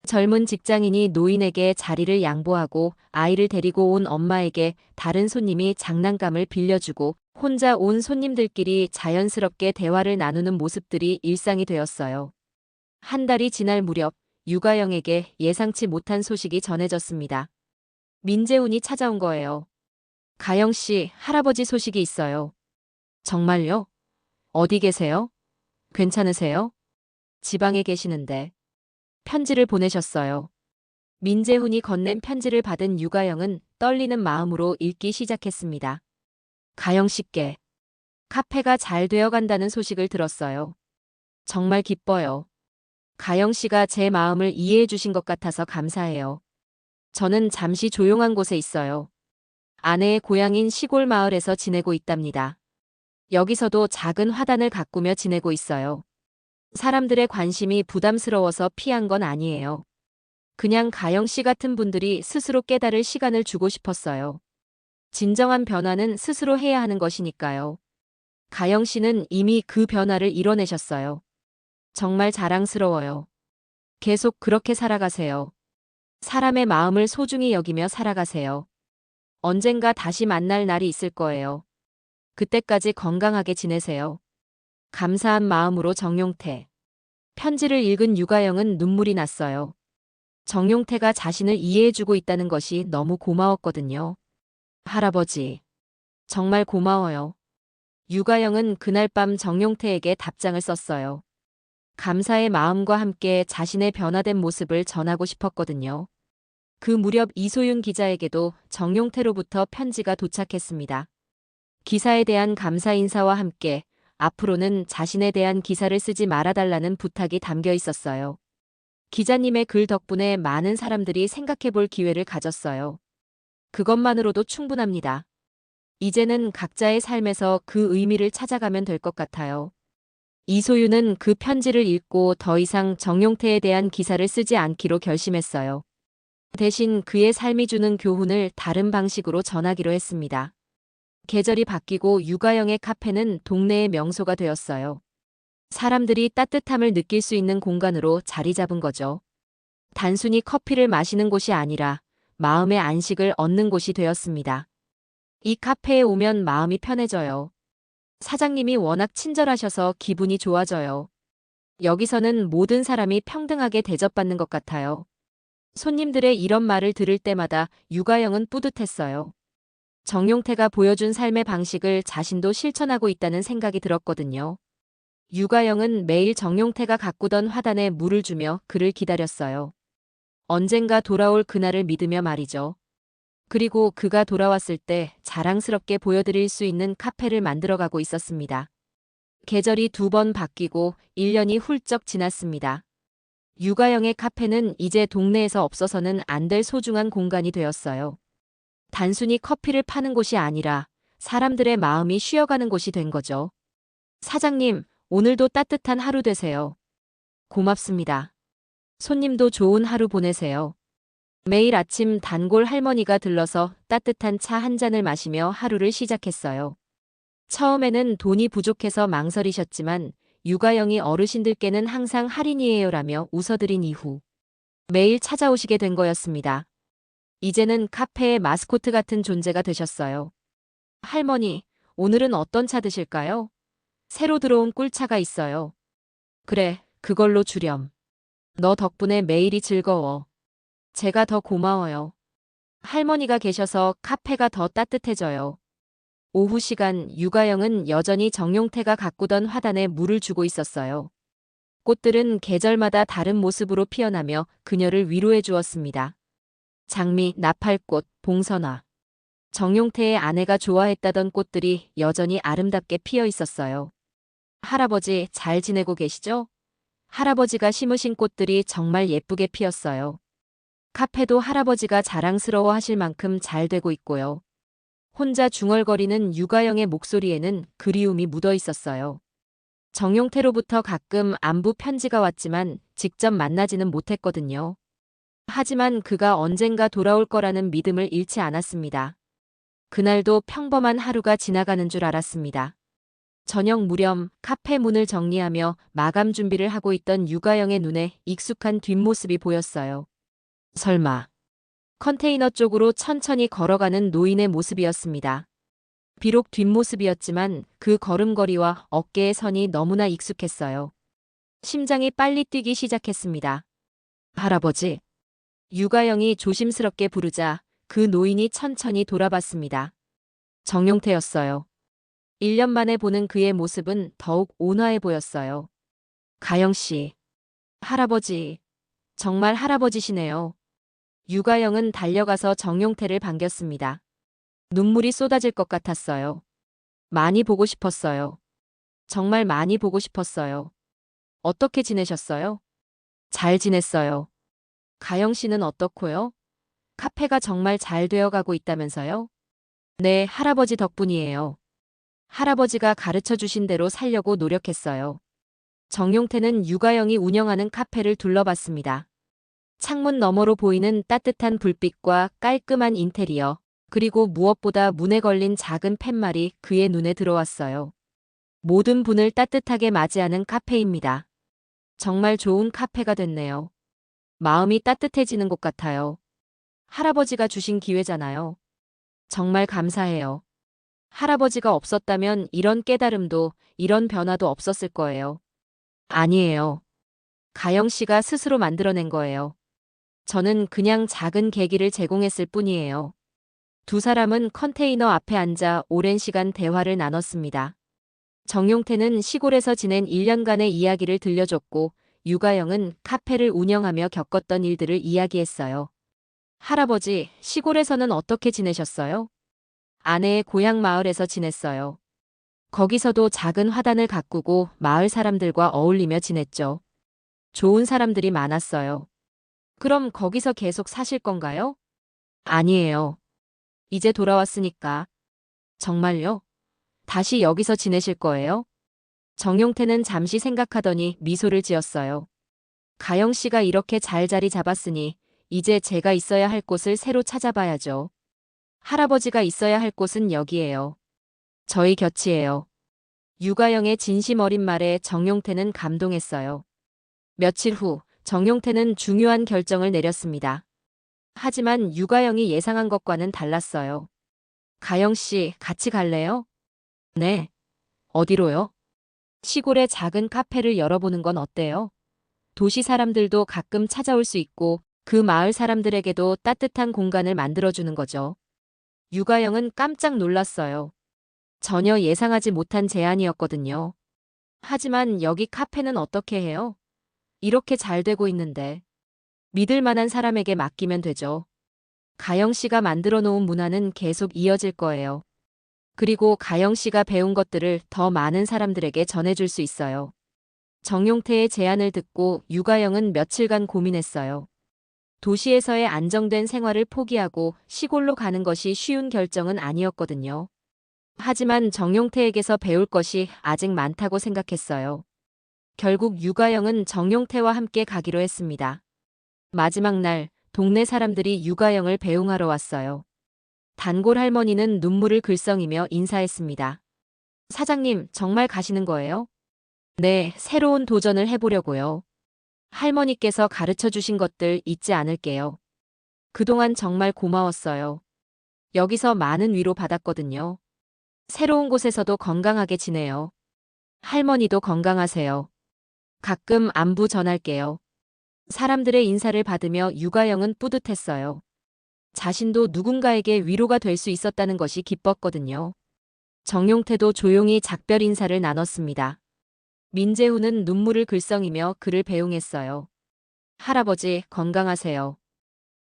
젊은 직장인이 노인에게 자리를 양보하고 아이를 데리고 온 엄마에게 다른 손님이 장난감을 빌려주고 혼자 온 손님들끼리 자연스럽게 대화를 나누는 모습들이 일상이 되었어요. 한 달이 지날 무렵 유가영에게 예상치 못한 소식이 전해졌습니다. 민재훈이 찾아온 거예요. 가영 씨, 할아버지 소식이 있어요. 정말요? 어디 계세요? 괜찮으세요? 지방에 계시는데. 편지를 보내셨어요. 민재훈이 건넨 편지를 받은 유가영은 떨리는 마음으로 읽기 시작했습니다. 가영 씨께 카페가 잘 되어간다는 소식을 들었어요. 정말 기뻐요. 가영 씨가 제 마음을 이해해 주신 것 같아서 감사해요. 저는 잠시 조용한 곳에 있어요. 아내의 고향인 시골 마을에서 지내고 있답니다. 여기서도 작은 화단을 가꾸며 지내고 있어요. 사람들의 관심이 부담스러워서 피한 건 아니에요. 그냥 가영 씨 같은 분들이 스스로 깨달을 시간을 주고 싶었어요. 진정한 변화는 스스로 해야 하는 것이니까요. 가영 씨는 이미 그 변화를 이뤄내셨어요. 정말 자랑스러워요. 계속 그렇게 살아가세요. 사람의 마음을 소중히 여기며 살아가세요. 언젠가 다시 만날 날이 있을 거예요. 그때까지 건강하게 지내세요. 감사한 마음으로 정용태. 편지를 읽은 유가영은 눈물이 났어요. 정용태가 자신을 이해해주고 있다는 것이 너무 고마웠거든요. 할아버지, 정말 고마워요. 유가영은 그날 밤 정용태에게 답장을 썼어요. 감사의 마음과 함께 자신의 변화된 모습을 전하고 싶었거든요. 그 무렵 이소윤 기자에게도 정용태로부터 편지가 도착했습니다. 기사에 대한 감사 인사와 함께 앞으로는 자신에 대한 기사를 쓰지 말아달라는 부탁이 담겨 있었어요. 기자님의 글 덕분에 많은 사람들이 생각해볼 기회를 가졌어요. 그것만으로도 충분합니다. 이제는 각자의 삶에서 그 의미를 찾아가면 될 것 같아요. 이소윤은 그 편지를 읽고 더 이상 정용태에 대한 기사를 쓰지 않기로 결심했어요. 대신 그의 삶이 주는 교훈을 다른 방식으로 전하기로 했습니다. 계절이 바뀌고 유가영의 카페는 동네의 명소가 되었어요. 사람들이 따뜻함을 느낄 수 있는 공간으로 자리 잡은 거죠. 단순히 커피를 마시는 곳이 아니라 마음의 안식을 얻는 곳이 되었습니다. 이 카페에 오면 마음이 편해져요. 사장님이 워낙 친절하셔서 기분이 좋아져요. 여기서는 모든 사람이 평등하게 대접받는 것 같아요. 손님들의 이런 말을 들을 때마다 유가영은 뿌듯했어요. 정용태가 보여준 삶의 방식을 자신도 실천하고 있다는 생각이 들었거든요. 유가영은 매일 정용태가 가꾸던 화단에 물을 주며 그를 기다렸어요. 언젠가 돌아올 그날을 믿으며 말이죠. 그리고 그가 돌아왔을 때 자랑스럽게 보여드릴 수 있는 카페를 만들어가고 있었습니다. 계절이 2번 바뀌고 1년이 훌쩍 지났습니다. 유가영의 카페는 이제 동네에서 없어서는 안 될 소중한 공간이 되었어요. 단순히 커피를 파는 곳이 아니라 사람들의 마음이 쉬어가는 곳이 된 거죠. 사장님, 오늘도 따뜻한 하루 되세요. 고맙습니다. 손님도 좋은 하루 보내세요. 매일 아침 단골 할머니가 들러서 따뜻한 차 한 잔을 마시며 하루를 시작했어요. 처음에는 돈이 부족해서 망설이셨지만 유가영이 어르신들께는 항상 할인이에요라며 웃어드린 이후 매일 찾아오시게 된 거였습니다. 이제는 카페의 마스코트 같은 존재가 되셨어요. 할머니, 오늘은 어떤 차 드실까요? 새로 들어온 꿀차가 있어요. 그래, 그걸로 주렴. 너 덕분에 매일이 즐거워. 제가 더 고마워요. 할머니가 계셔서 카페가 더 따뜻해져요. 오후 시간 유가영은 여전히 정용태가 가꾸던 화단에 물을 주고 있었어요. 꽃들은 계절마다 다른 모습으로 피어나며 그녀를 위로해 주었습니다. 장미, 나팔꽃, 봉선화. 정용태의 아내가 좋아했다던 꽃들이 여전히 아름답게 피어 있었어요. 할아버지 잘 지내고 계시죠? 할아버지가 심으신 꽃들이 정말 예쁘게 피었어요. 카페도 할아버지가 자랑스러워 하실 만큼 잘 되고 있고요. 혼자 중얼거리는 유가영의 목소리에는 그리움이 묻어 있었어요. 정용태로부터 가끔 안부 편지가 왔지만 직접 만나지는 못했거든요. 하지만 그가 언젠가 돌아올 거라는 믿음을 잃지 않았습니다. 그날도 평범한 하루가 지나가는 줄 알았습니다. 저녁 무렵 카페 문을 정리하며 마감 준비를 하고 있던 유가영의 눈에 익숙한 뒷모습이 보였어요. 설마 컨테이너 쪽으로 천천히 걸어가는 노인의 모습이었습니다. 비록 뒷모습이었지만 그 걸음걸이와 어깨의 선이 너무나 익숙했어요. 심장이 빨리 뛰기 시작했습니다. 할아버지. 유가영이 조심스럽게 부르자 그 노인이 천천히 돌아봤습니다. 정용태였어요. 1년 만에 보는 그의 모습은 더욱 온화해 보였어요. 가영 씨. 할아버지. 정말 할아버지시네요. 유가영은 달려가서 정용태를 반겼습니다. 눈물이 쏟아질 것 같았어요. 많이 보고 싶었어요. 정말 많이 보고 싶었어요. 어떻게 지내셨어요? 잘 지냈어요. 가영 씨는 어떻고요? 카페가 정말 잘 되어가고 있다면서요? 네, 할아버지 덕분이에요. 할아버지가 가르쳐 주신 대로 살려고 노력했어요. 정용태는 유가영이 운영하는 카페를 둘러봤습니다. 창문 너머로 보이는 따뜻한 불빛과 깔끔한 인테리어, 그리고 무엇보다 문에 걸린 작은 팻말이 그의 눈에 들어왔어요. 모든 분을 따뜻하게 맞이하는 카페입니다. 정말 좋은 카페가 됐네요. 마음이 따뜻해지는 것 같아요. 할아버지가 주신 기회잖아요. 정말 감사해요. 할아버지가 없었다면 이런 깨달음도, 이런 변화도 없었을 거예요. 아니에요. 가영 씨가 스스로 만들어낸 거예요. 저는 그냥 작은 계기를 제공했을 뿐이에요. 두 사람은 컨테이너 앞에 앉아 오랜 시간 대화를 나눴습니다. 정용태는 시골에서 지낸 1년간의 이야기를 들려줬고, 유가영은 카페를 운영하며 겪었던 일들을 이야기했어요. 할아버지, 시골에서는 어떻게 지내셨어요? 아내의 고향 마을에서 지냈어요. 거기서도 작은 화단을 가꾸고 마을 사람들과 어울리며 지냈죠. 좋은 사람들이 많았어요. 그럼 거기서 계속 사실 건가요? 아니에요. 이제 돌아왔으니까. 정말요? 다시 여기서 지내실 거예요? 정용태는 잠시 생각하더니 미소를 지었어요. 가영 씨가 이렇게 잘 자리 잡았으니 이제 제가 있어야 할 곳을 새로 찾아봐야죠. 할아버지가 있어야 할 곳은 여기예요. 저희 곁이에요. 유가영의 진심 어린 말에 정용태는 감동했어요. 며칠 후 정용태는 중요한 결정을 내렸습니다. 하지만 유가영이 예상한 것과는 달랐어요. 가영 씨, 같이 갈래요? 네. 어디로요? 시골에 작은 카페를 열어보는 건 어때요? 도시 사람들도 가끔 찾아올 수 있고 그 마을 사람들에게도 따뜻한 공간을 만들어주는 거죠. 유가영은 깜짝 놀랐어요. 전혀 예상하지 못한 제안이었거든요. 하지만 여기 카페는 어떻게 해요? 이렇게 잘 되고 있는데. 믿을 만한 사람에게 맡기면 되죠. 가영 씨가 만들어 놓은 문화는 계속 이어질 거예요. 그리고 가영 씨가 배운 것들을 더 많은 사람들에게 전해줄 수 있어요. 정용태의 제안을 듣고 유가영은 며칠간 고민했어요. 도시에서의 안정된 생활을 포기하고 시골로 가는 것이 쉬운 결정은 아니었거든요. 하지만 정용태에게서 배울 것이 아직 많다고 생각했어요. 결국 유가영은 정용태와 함께 가기로 했습니다. 마지막 날, 동네 사람들이 유가영을 배웅하러 왔어요. 단골 할머니는 눈물을 글썽이며 인사했습니다. 사장님, 정말 가시는 거예요? 네, 새로운 도전을 해보려고요. 할머니께서 가르쳐 주신 것들 잊지 않을게요. 그동안 정말 고마웠어요. 여기서 많은 위로 받았거든요. 새로운 곳에서도 건강하게 지내요. 할머니도 건강하세요. 가끔 안부 전할게요. 사람들의 인사를 받으며 유가영은 뿌듯했어요. 자신도 누군가에게 위로가 될 수 있었다는 것이 기뻤거든요. 정용태도 조용히 작별 인사를 나눴습니다. 민재훈은 눈물을 글썽이며 그를 배웅했어요. 할아버지, 건강하세요.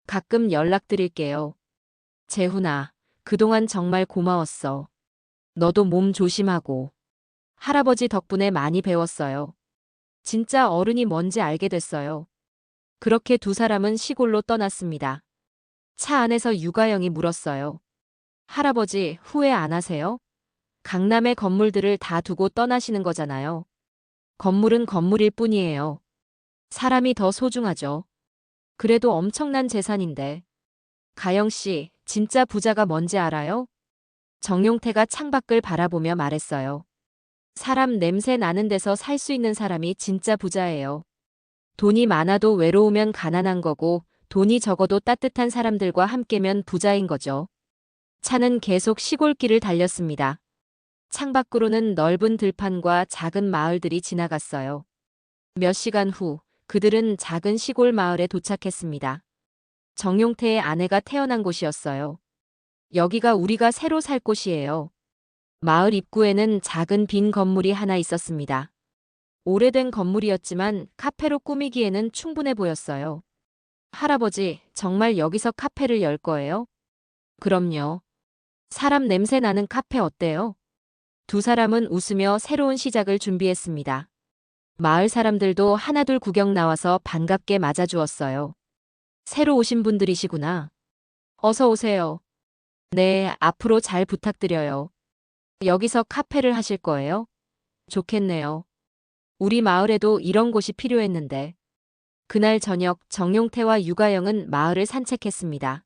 가끔 연락드릴게요. 재훈아, 그동안 정말 고마웠어. 너도 몸 조심하고. 할아버지 덕분에 많이 배웠어요. 진짜 어른이 뭔지 알게 됐어요. 그렇게 두 사람은 시골로 떠났습니다. 차 안에서 유가영이 물었어요. 할아버지, 후회 안 하세요? 강남의 건물들을 다 두고 떠나시는 거잖아요. 건물은 건물일 뿐이에요. 사람이 더 소중하죠. 그래도 엄청난 재산인데. 가영 씨, 진짜 부자가 뭔지 알아요? 정용태가 창밖을 바라보며 말했어요. 사람 냄새 나는 데서 살 수 있는 사람이 진짜 부자예요. 돈이 많아도 외로우면 가난한 거고, 돈이 적어도 따뜻한 사람들과 함께면 부자인 거죠. 차는 계속 시골길을 달렸습니다. 창밖으로는 넓은 들판과 작은 마을들이 지나갔어요. 몇 시간 후, 그들은 작은 시골 마을에 도착했습니다. 정용태의 아내가 태어난 곳이었어요. 여기가 우리가 새로 살 곳이에요. 마을 입구에는 작은 빈 건물이 하나 있었습니다. 오래된 건물이었지만 카페로 꾸미기에는 충분해 보였어요. 할아버지, 정말 여기서 카페를 열 거예요? 그럼요. 사람 냄새 나는 카페 어때요? 두 사람은 웃으며 새로운 시작을 준비했습니다. 마을 사람들도 하나둘 구경 나와서 반갑게 맞아주었어요. 새로 오신 분들이시구나. 어서 오세요. 네, 앞으로 잘 부탁드려요. 여기서 카페를 하실 거예요? 좋겠네요. 우리 마을에도 이런 곳이 필요했는데. 그날 저녁 정용태와 유가영은 마을을 산책했습니다.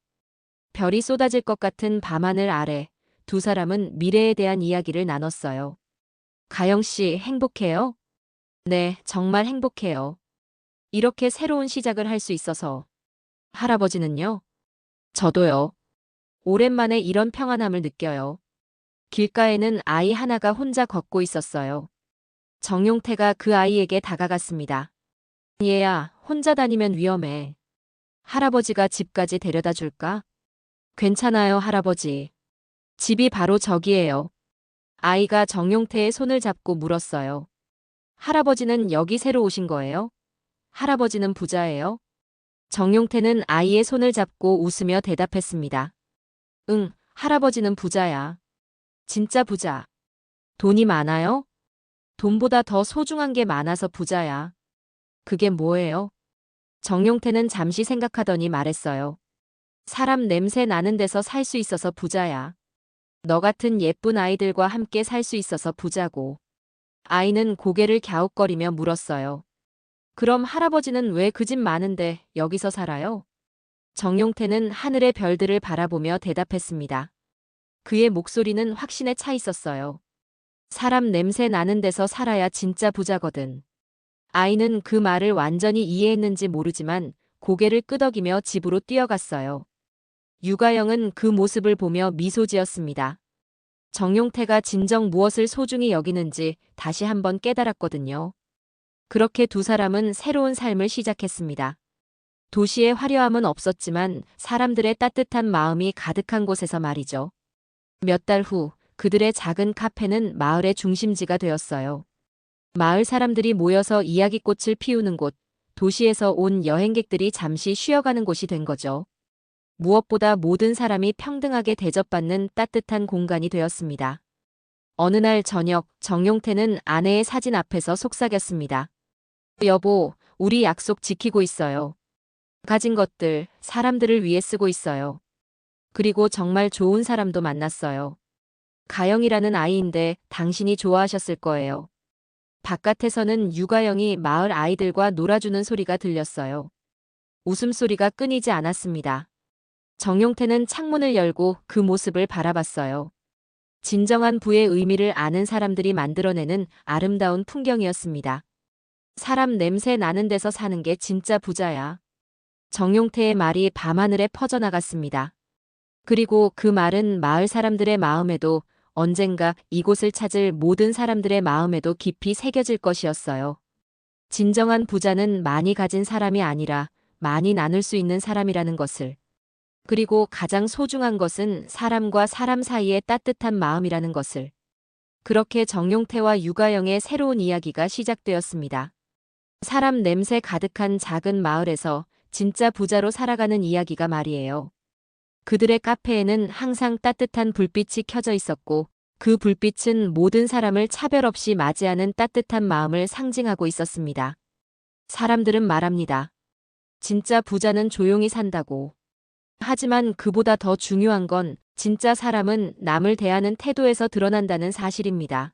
별이 쏟아질 것 같은 밤하늘 아래 두 사람은 미래에 대한 이야기를 나눴어요. 가영 씨 행복해요? 네, 정말 행복해요. 이렇게 새로운 시작을 할 수 있어서. 할아버지는요? 저도요. 오랜만에 이런 평안함을 느껴요. 길가에는 아이 하나가 혼자 걷고 있었어요. 정용태가 그 아이에게 다가갔습니다. 얘야, 혼자 다니면 위험해. 할아버지가 집까지 데려다 줄까? 괜찮아요, 할아버지. 집이 바로 저기예요. 아이가 정용태의 손을 잡고 물었어요. 할아버지는 여기 새로 오신 거예요? 할아버지는 부자예요? 정용태는 아이의 손을 잡고 웃으며 대답했습니다. 응, 할아버지는 부자야. 진짜 부자. 돈이 많아요? 돈보다 더 소중한 게 많아서 부자야. 그게 뭐예요? 정용태는 잠시 생각하더니 말했어요. 사람 냄새 나는 데서 살 수 있어서 부자야. 너 같은 예쁜 아이들과 함께 살 수 있어서 부자고. 아이는 고개를 갸웃거리며 물었어요. 그럼 할아버지는 왜 그 집 많은데 여기서 살아요? 정용태는 하늘의 별들을 바라보며 대답했습니다. 그의 목소리는 확신에 차 있었어요. 사람 냄새 나는 데서 살아야 진짜 부자거든. 아이는 그 말을 완전히 이해했는지 모르지만 고개를 끄덕이며 집으로 뛰어갔어요. 유가영은 그 모습을 보며 미소 지었습니다. 정용태가 진정 무엇을 소중히 여기는지 다시 한번 깨달았거든요. 그렇게 두 사람은 새로운 삶을 시작했습니다. 도시의 화려함은 없었지만 사람들의 따뜻한 마음이 가득한 곳에서 말이죠. 몇 달 후 그들의 작은 카페는 마을의 중심지가 되었어요. 마을 사람들이 모여서 이야기꽃을 피우는 곳, 도시에서 온 여행객들이 잠시 쉬어가는 곳이 된 거죠. 무엇보다 모든 사람이 평등하게 대접받는 따뜻한 공간이 되었습니다. 어느 날 저녁 정용태는 아내의 사진 앞에서 속삭였습니다. 여보, 우리 약속 지키고 있어요. 가진 것들, 사람들을 위해 쓰고 있어요. 그리고 정말 좋은 사람도 만났어요. 가영이라는 아이인데 당신이 좋아하셨을 거예요. 바깥에서는 유가영이 마을 아이들과 놀아주는 소리가 들렸어요. 웃음소리가 끊이지 않았습니다. 정용태는 창문을 열고 그 모습을 바라봤어요. 진정한 부의 의미를 아는 사람들이 만들어내는 아름다운 풍경이었습니다. 사람 냄새 나는 데서 사는 게 진짜 부자야. 정용태의 말이 밤하늘에 퍼져나갔습니다. 그리고 그 말은 마을 사람들의 마음에도 언젠가 이곳을 찾을 모든 사람들의 마음에도 깊이 새겨질 것이었어요. 진정한 부자는 많이 가진 사람이 아니라 많이 나눌 수 있는 사람이라는 것을. 그리고 가장 소중한 것은 사람과 사람 사이의 따뜻한 마음이라는 것을. 그렇게 정용태와 유가영의 새로운 이야기가 시작되었습니다. 사람 냄새 가득한 작은 마을에서 진짜 부자로 살아가는 이야기가 말이에요. 그들의 카페에는 항상 따뜻한 불빛이 켜져 있었고 그 불빛은 모든 사람을 차별 없이 맞이하는 따뜻한 마음을 상징하고 있었습니다. 사람들은 말합니다. 진짜 부자는 조용히 산다고. 하지만 그보다 더 중요한 건 진짜 사람은 남을 대하는 태도에서 드러난다는 사실입니다.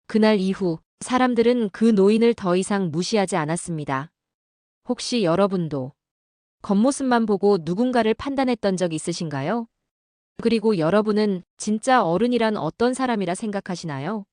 그날 이후 사람들은 그 노인을 더 이상 무시하지 않았습니다. 혹시 여러분도 겉모습만 보고 누군가를 판단했던 적 있으신가요? 그리고 여러분은 진짜 어른이란 어떤 사람이라 생각하시나요?